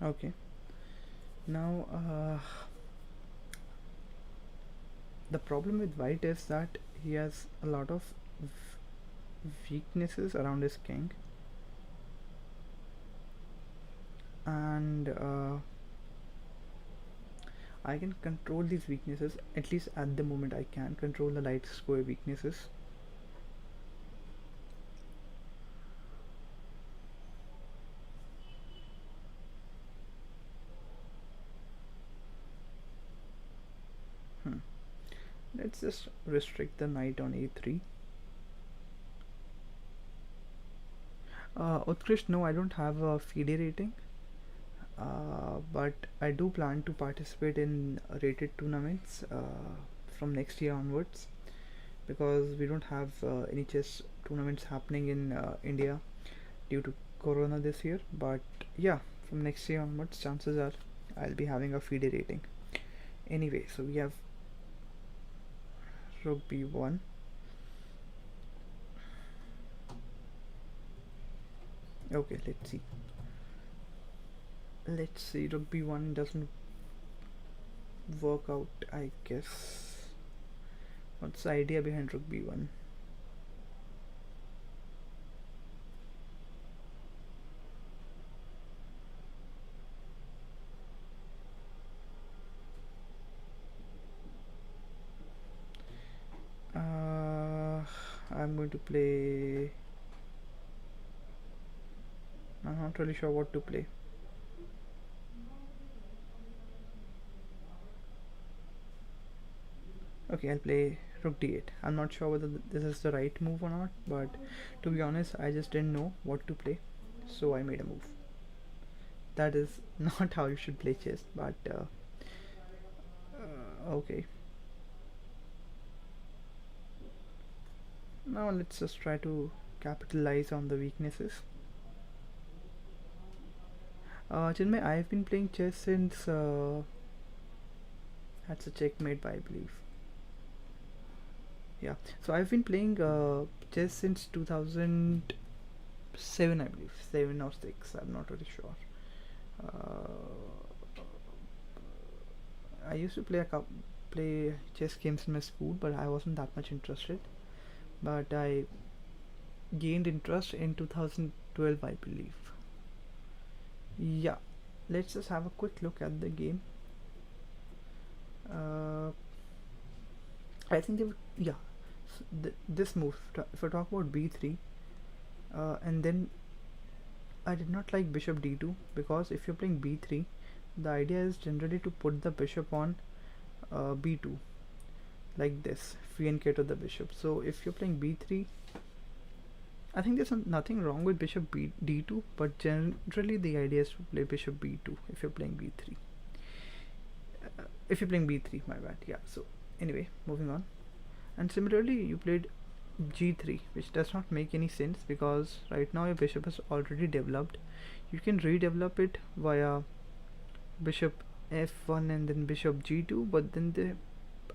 Okay. Now, the problem with white is that he has a lot of weaknesses around his king, and I can control these weaknesses. At least at the moment I can control the light square weaknesses. hmm. Let's just restrict the knight on a3. Utkrishт, no, I don't have a FIDE rating, but I do plan to participate in rated tournaments from next year onwards, because we don't have any chess tournaments happening in India due to Corona this year. But yeah, from next year onwards, chances are I'll be having a FIDE rating. Anyway, so we have rook b1. Okay, let's see, rook b1 doesn't work out, I guess. What's the idea behind rook b1? I'm going to play. I'm not really sure what to play. Okay, I'll play rook d8. I'm not sure whether this is the right move or not, but to be honest, I just didn't know what to play, so I made a move. That is not how you should play chess, but okay. Now let's just try to capitalize on the weaknesses. Chinmay, I've been playing chess since that's a checkmate, I believe. Yeah, so I've been playing chess since 2007, I believe, 7 or 6. I'm not really sure. I used to play chess games in my school, but I wasn't that much interested. But I gained interest in 2012, I believe. Yeah, let's just have a quick look at the game. I think they would, yeah. So this move, if I talk about b3, and then I did not like bishop d2, because if you're playing b3, the idea is generally to put the bishop on b2, like this, fnk to the bishop. So if you're playing b3, I think there's nothing wrong with bishop d2, but generally the idea is to play bishop b2 if you're playing b3. If you're playing b3, my bad. Yeah, so anyway, moving on. And similarly, you played g3, which does not make any sense, because right now your bishop is already developed. You can redevelop it via bishop f1 and then bishop g2, but then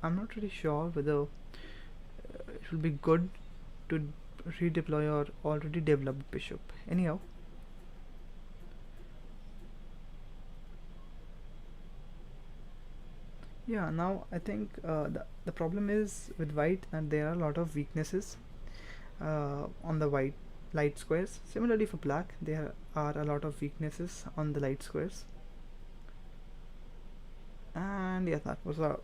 I'm not really sure whether it will be good to redeploy your already developed bishop. Anyhow, yeah, now I think the problem is with white, and there are a lot of weaknesses on the white light squares. Similarly for black, there are a lot of weaknesses on the light squares. And yeah, that was a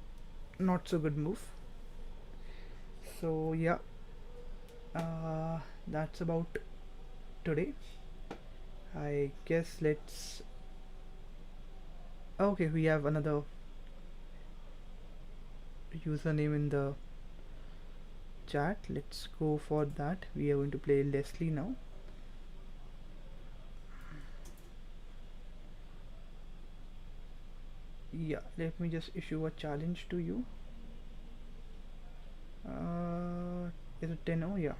not so good move. So yeah, that's about today. I guess let's. Okay, we have another username in the chat. Let's go for that. We are going to play Leslie now. Yeah, let me just issue a challenge to you. Is it 10? Oh yeah.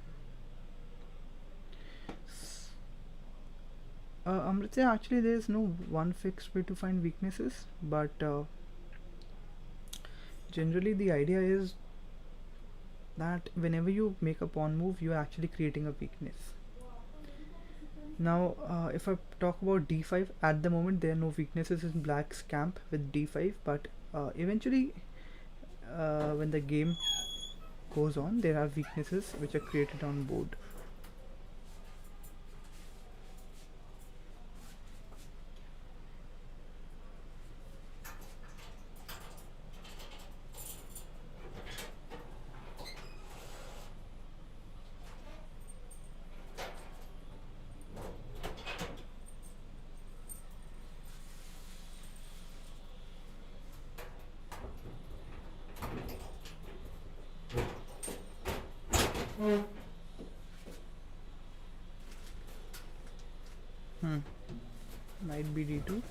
Amritya, actually there is no one fixed way to find weaknesses, but generally the idea is that whenever you make a pawn move, you are actually creating a weakness. Now, if I talk about d5, at the moment there are no weaknesses in black's camp with d5, but eventually, when the game goes on, there are weaknesses which are created on board. Hmm. Knight bd2.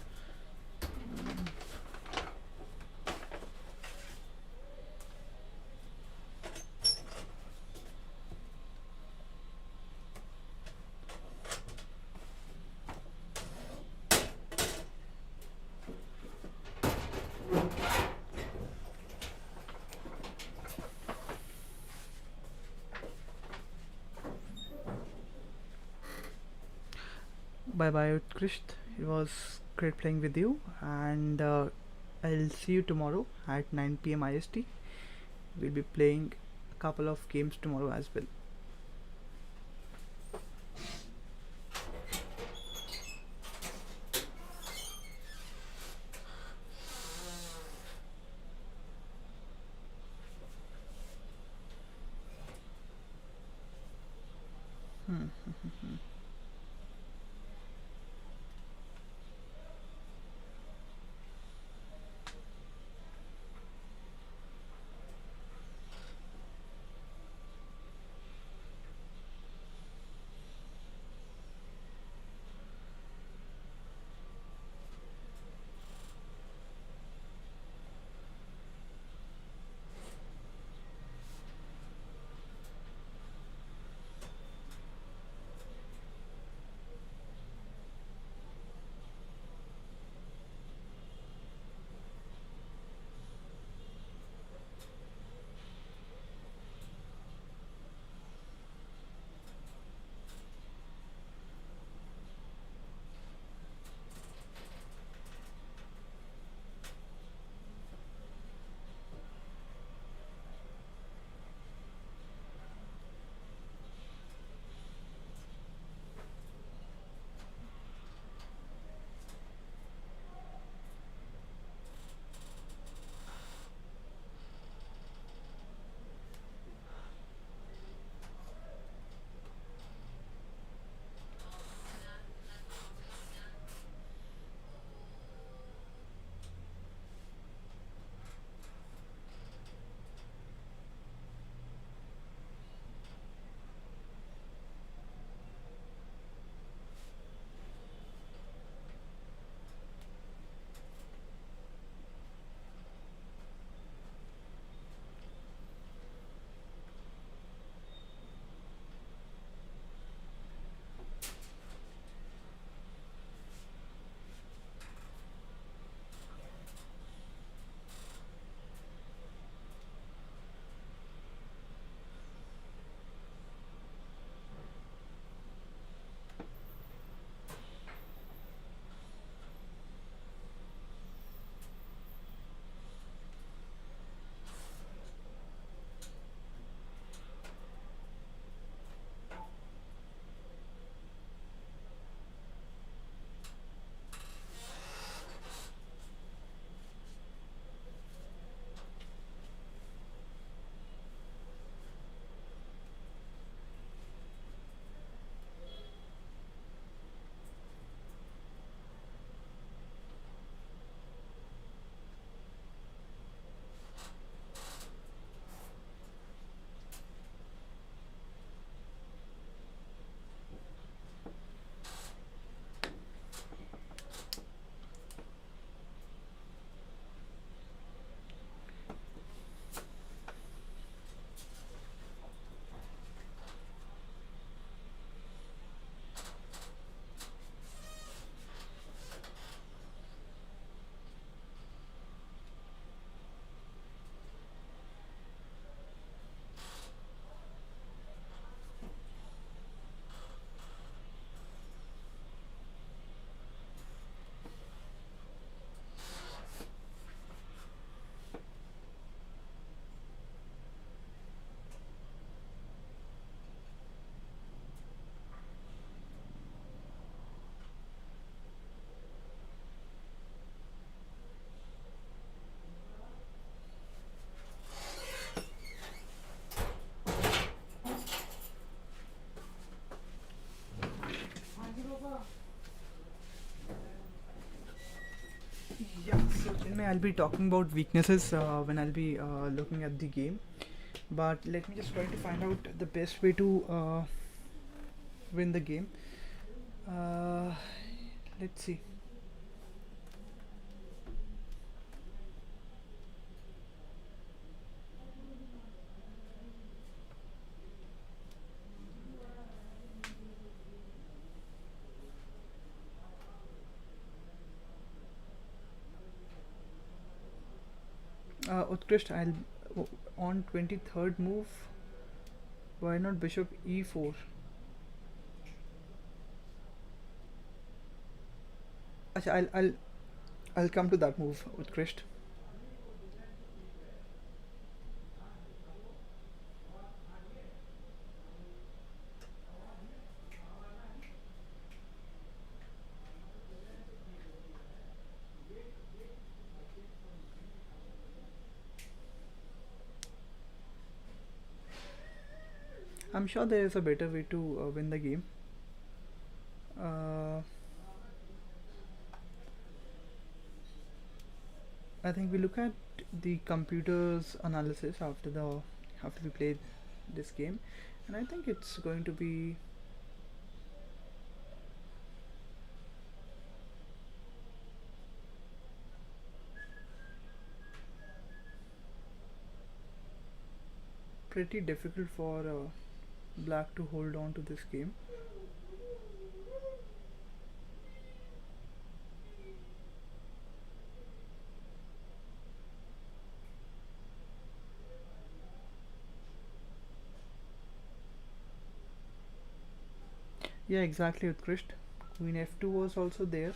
Bye bye, Utkrist. It was great playing with you, and I'll see you tomorrow at 9 p.m. IST. We'll be playing a couple of games tomorrow as well. I'll be talking about weaknesses when I'll be looking at the game. But let me just try to find out the best way to win the game. Uh, let's see. Utkrist, on 23rd move. Why not bishop e4? Acha, I'll come to that move, Utkrist. I'm sure there is a better way to win the game. Uh, I think we look at the computer's analysis after we play this game, and I think it's going to be pretty difficult for black to hold on to this game. Yeah, exactly, Utkrist. Queen f2 was also there,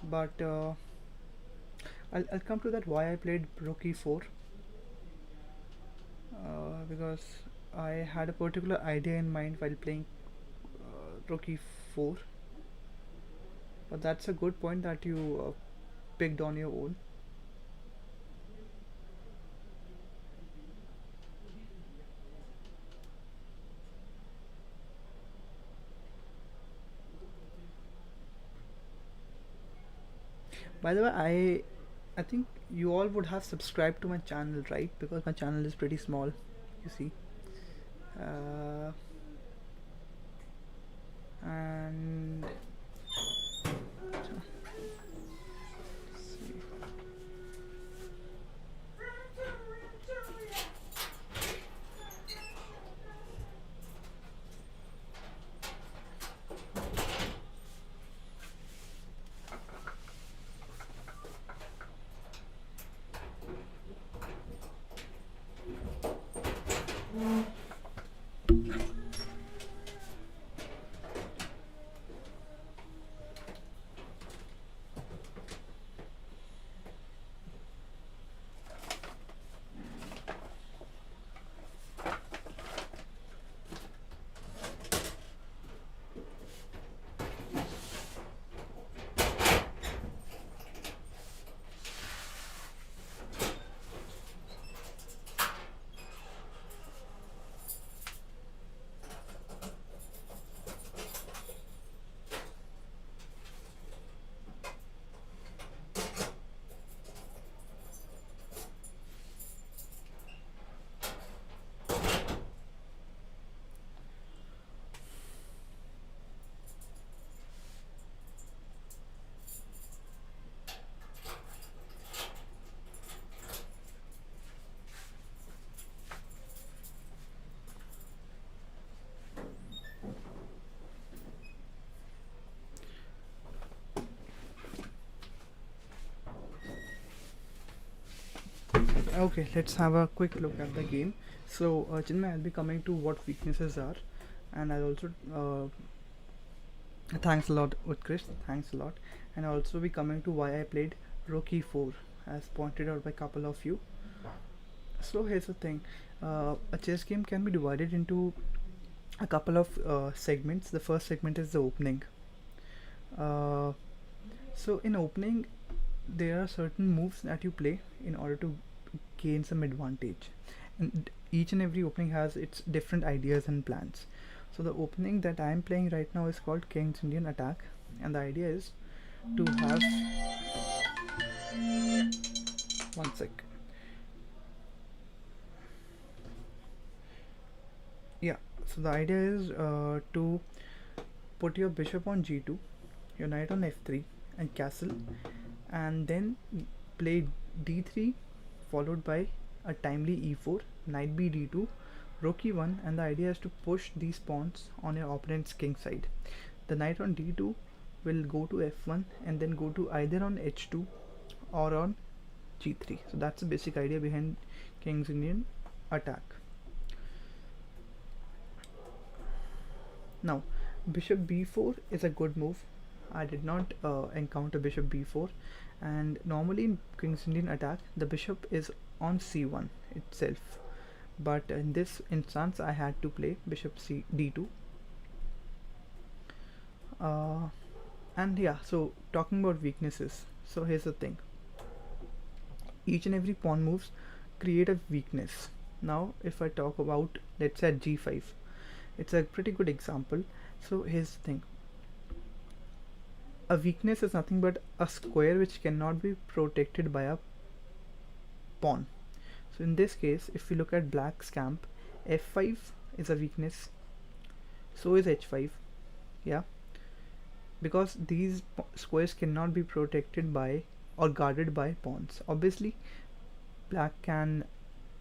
but I'll come to that why I played rook e4, because I had a particular idea in mind while playing rook e4. But that's a good point that you picked on your own. By the way, I think you all would have subscribed to my channel, right? Because my channel is pretty small, you see. Uh, and okay, let's have a quick look at the game. So, Chinmay, I'll be coming to what weaknesses are, and I'll also thanks a lot, Utkrist. Thanks a lot, and I'll also be coming to why I played rook e4, as pointed out by a couple of you. So here's the thing: a chess game can be divided into a couple of segments. The first segment is the opening. Uh, so in opening, there are certain moves that you play in order to gain some advantage, and each and every opening has its different ideas and plans. So the opening that I am playing right now is called King's Indian Attack, and the idea is to have One sec. Yeah, so the idea is to put your bishop on g2, your knight on f3 and castle, and then play d3 followed by a timely e4, knight b d2, rook e1, and the idea is to push these pawns on your opponent's king side. The knight on d2 will go to f1 and then go to either on h2 or on g3. So that's the basic idea behind King's Indian attack. Now bishop b4 is a good move. I did not encounter bishop b4, and normally in King's Indian attack the bishop is on c1 itself, but in this instance I had to play bishop c d2. And yeah, so talking about weaknesses, so here's the thing, each and every pawn moves create a weakness. Now if I talk about, let's say, at g5, it's a pretty good example. So here's the thing, a weakness is nothing but a square which cannot be protected by a pawn. So in this case, if we look at black's camp, f5 is a weakness, so is h5. Yeah, because these squares cannot be protected by or guarded by pawns. Obviously black can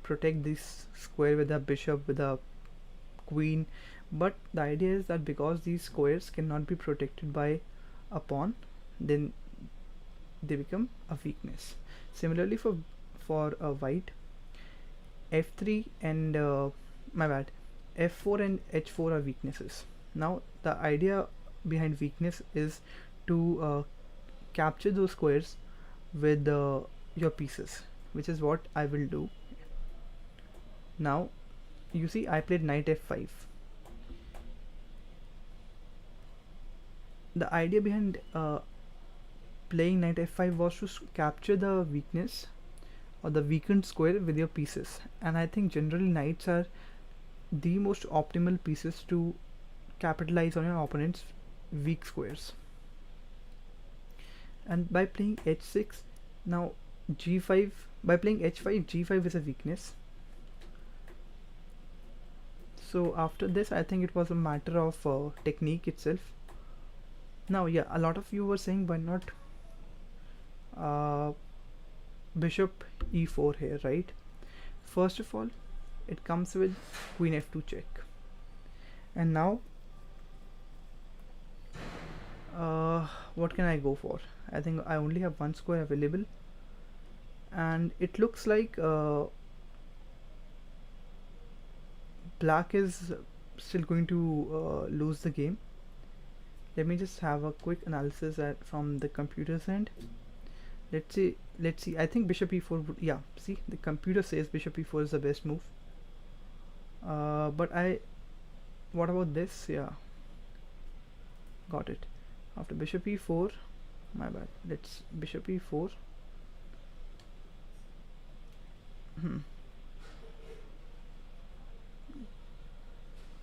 protect this square with a bishop, with a queen, but the idea is that because these squares cannot be protected by a pawn, then they become a weakness. Similarly for white, f3 and my bad, f4 and h4 are weaknesses. Now the idea behind weakness is to capture those squares with your pieces, which is what I will do. Now you see I played knight f5. The idea behind playing knight f5 was to capture the weakness or the weakened square with your pieces, and I think generally knights are the most optimal pieces to capitalize on your opponent's weak squares. And by playing h6, now g5, by playing h5, g5 is a weakness. So after this I think it was a matter of technique itself. Now yeah, a lot of you were saying why not bishop e4 here, right? First of all, it comes with queen f2 check, and now what can I go for? I think I only have one square available, and it looks like black is still going to lose the game. Let me just have a quick analysis from the computer's end. Let's see, I think bishop e4 would, yeah, see, the computer says bishop e4 is the best move, but what about this? Yeah, got it. After bishop e4, my bad, let's bishop e4.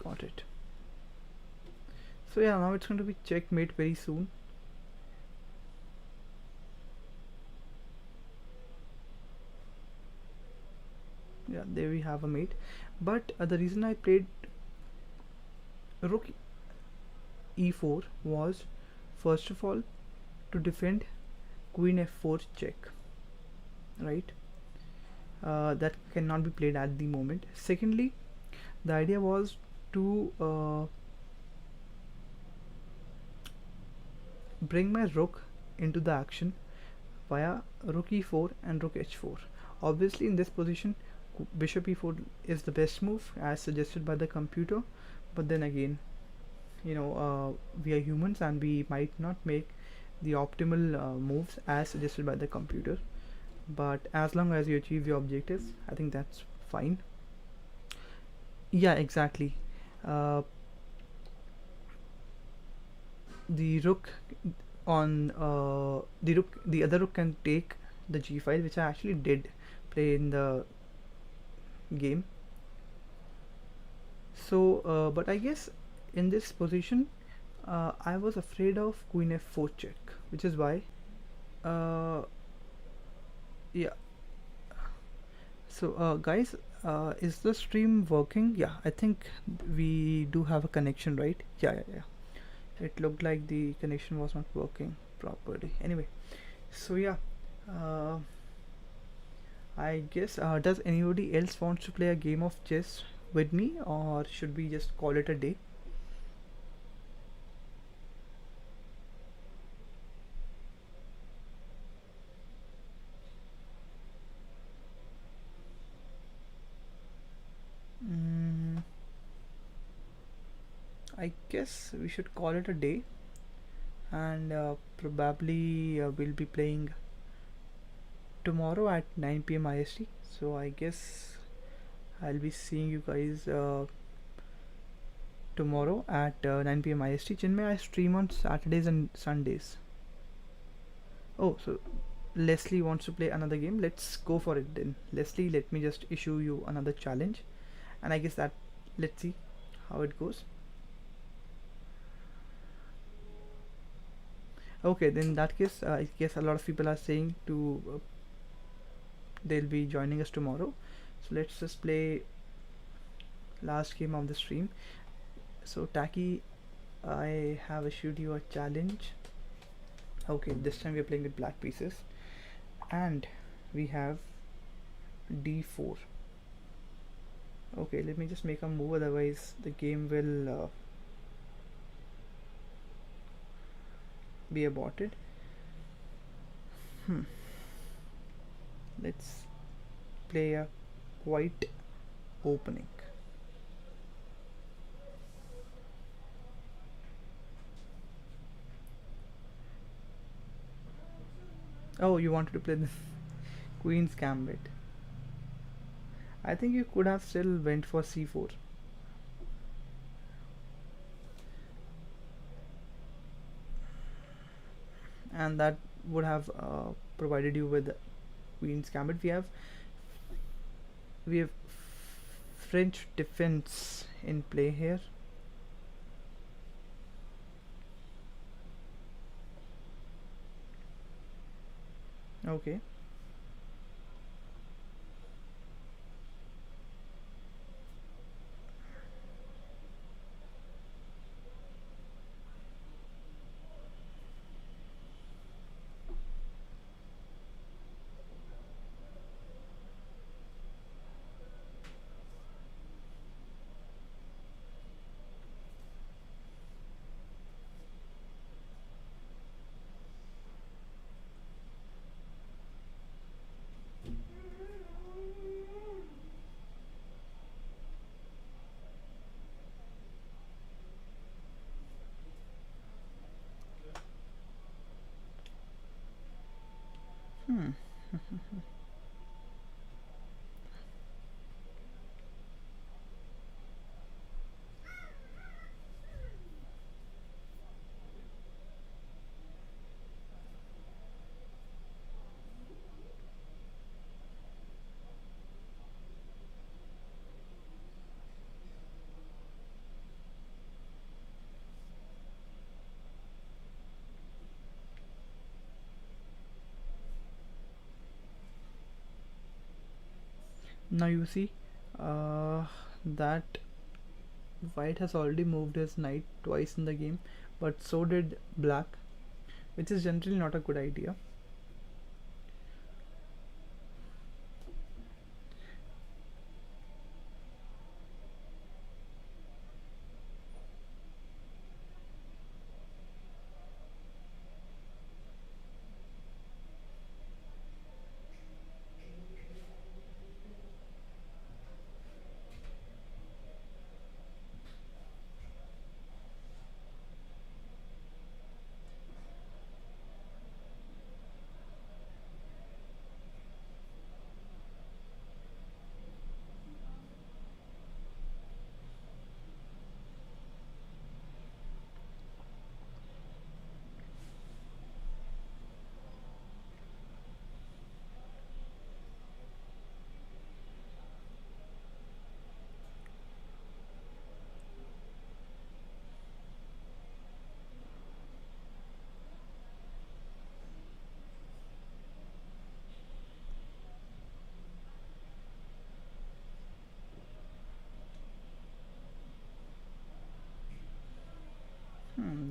Got it. So yeah, now it's going to be checkmate very soon. Yeah, there we have a mate. But the reason I played rook e4 was, first of all, to defend queen f4 check, right? That cannot be played at the moment. Secondly, the idea was to bring my rook into the action via rook e4 and rook h4. Obviously in this position bishop e4 is the best move as suggested by the computer, but then again, you know, we are humans and we might not make the optimal moves as suggested by the computer, but as long as you achieve your objectives, I think that's fine. Yeah, exactly. The rook on the other rook can take the g file, which I actually did play in the game. So but I guess in this position I was afraid of queen f4 check, which is why yeah, So, guys, is the stream working? Yeah, I think we do have a connection, right? Yeah, yeah, yeah. It looked like the connection was not working properly. Anyway, so yeah, uh, I guess does anybody else wants to play a game of chess with me, or should we just call it a day? Mm, I guess we should call it a day, and probably we'll be playing tomorrow at 9 p.m. IST. So I guess I'll be seeing you guys tomorrow at 9 p.m. IST. Chinmay, I stream on Saturdays and Sundays. Oh, so Leslie wants to play another game. Let's go for it then. Leslie, let me just issue you another challenge, and I guess that let's see how it goes. Okay, then in that case, I guess a lot of people are saying to they'll be joining us tomorrow. So let's just play last game of the stream. So Taki, I have issued you a challenge. Okay, this time we're playing with black pieces, and we have d4. Okay, let me just make a move, otherwise the game will be aborted. Hmm. Let's play a white opening. Oh, you wanted to play the Queen's Gambit. I think you could have still went for c4, and that would have provided you with Queen's Gambit. We have French defense in play here. Okay. Hmm. Now you see that white has already moved his knight twice in the game, but so did black, which is generally not a good idea.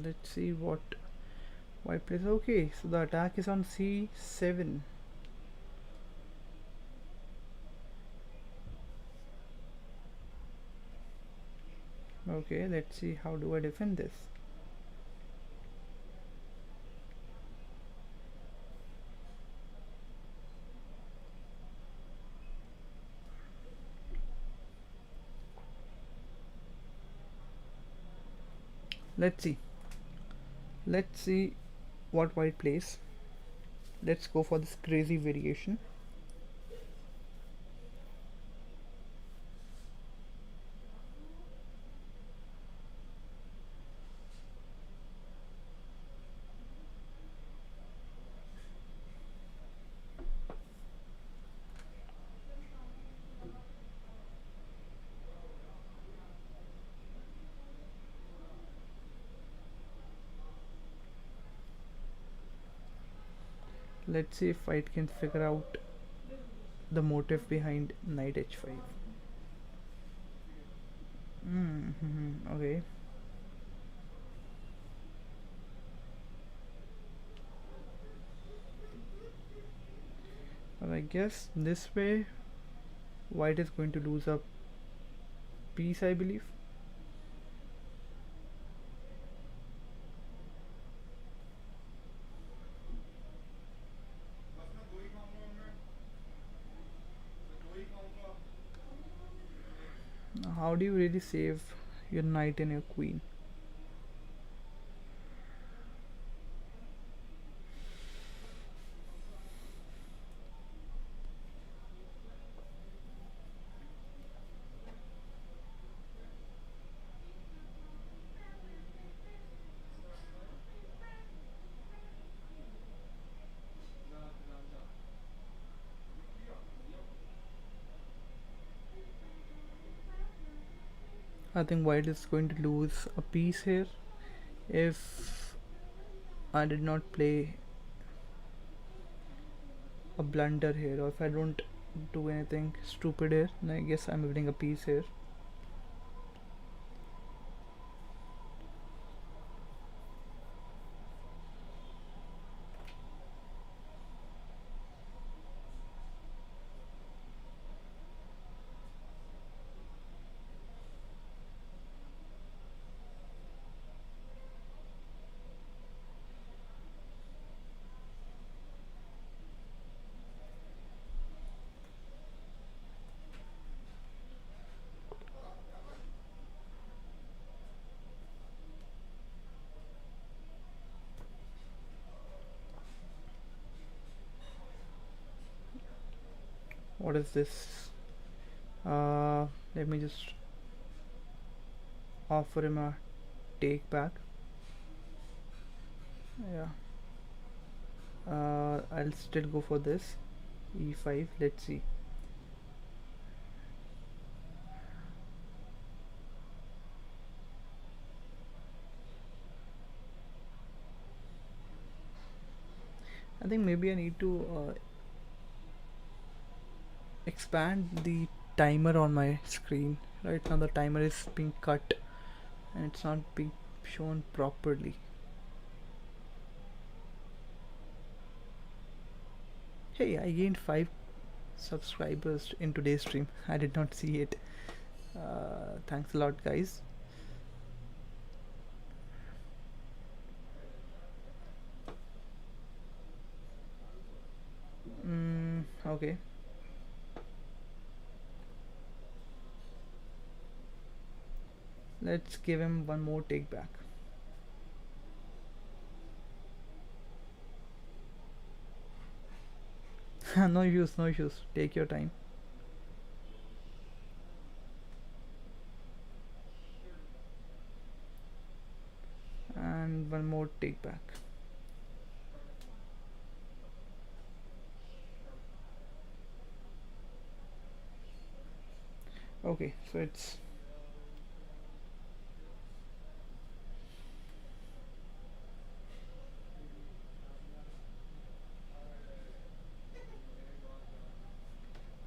Let's see what white plays. Okay, so the attack is on c7. Okay, let's see how do I defend this. Let's see. Let's see what white plays. Let's go for this crazy variation. Let's see if white can figure out the motive behind knight h5. Okay. But I guess this way white is going to lose a piece, I believe. How do you really save your knight and your queen? I think white is going to lose a piece here if I did not play a blunder here, or if I don't do anything stupid here, then I guess I'm winning a piece here. What is this? Let me just offer him a take back. Yeah. I'll still go for this e5. Let's see. I think maybe I need to expand the timer on my screen. Right now the timer is being cut and it's not being shown properly. Hey, I gained 5 subscribers in today's stream. I did not see it. Thanks a lot, guys. Okay. Let's give him one more take back. No use, no issues. Take your time. And one more take back. Okay, so it's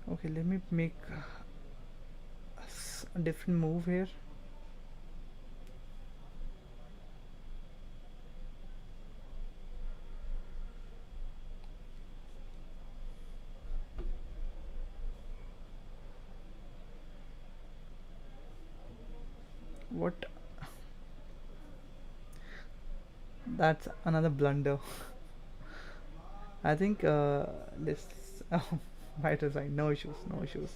okay. Let me make a different move here. What? That's another blunder. I think this. Oh, right aside. No issues. No issues.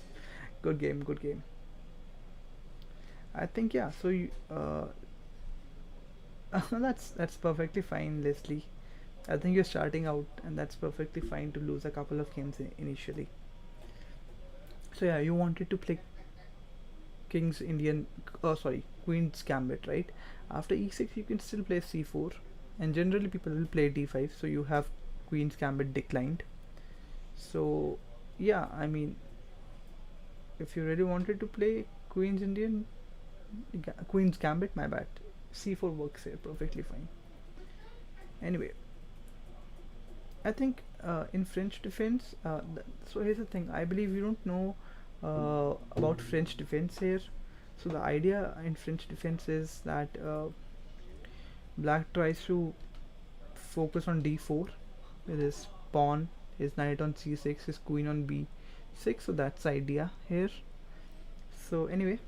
Good game. Good game. I think yeah. So you. That's perfectly fine, Leslie. I think you're starting out, and that's perfectly fine to lose a couple of games initially. So yeah, you wanted to play King's Indian. Oh, sorry, Queen's Gambit, right? After e6, you can still play c4, and generally people will play d5. So you have Queen's Gambit declined. So yeah, I mean, if you really wanted to play Queen's Gambit, my bad. C4 works here perfectly fine. Anyway, I think in French defense, so here's the thing. I believe you don't know about French defense here. So the idea in French defense is that Black tries to focus on d4 with his pawn, his knight on c6, his queen on b6. So that's the idea here. So anyway,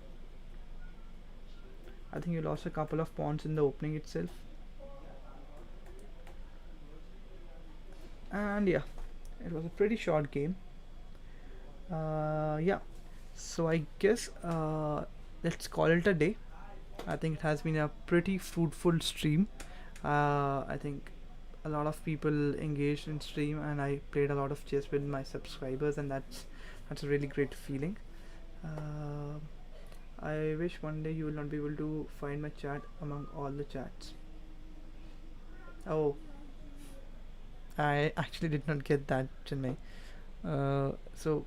I think you lost a couple of pawns in the opening itself. And yeah, it was a pretty short game. Yeah, so I guess let's call it a day. I think it has been a pretty fruitful stream. I think a lot of people engaged in stream, and I played a lot of chess with my subscribers, and that's a really great feeling. uh, I wish one day you will not be able to find my chat among all the chats. Oh, I actually did not get that, Chinmay. So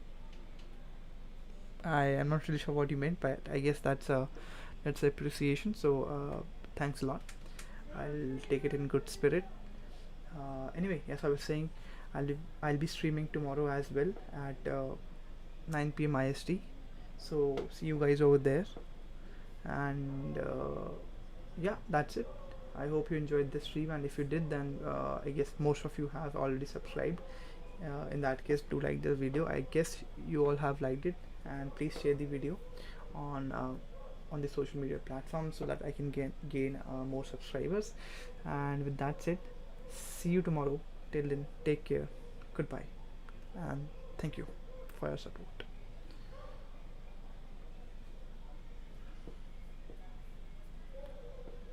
I am not really sure what you meant, but I guess that's appreciation. So thanks a lot. I'll take it in good spirit. Anyway, yes, I was saying I'll be streaming tomorrow as well at 9 p.m. IST. So see you guys over there. And yeah, that's it. I hope you enjoyed the stream, and if you did, then I guess most of you have already subscribed. In that case, do like the video. I guess you all have liked it, and please share the video on the social media platforms so that I can gain more subscribers. And with that said, see you tomorrow. Till then, take care. Goodbye, and thank you for your support.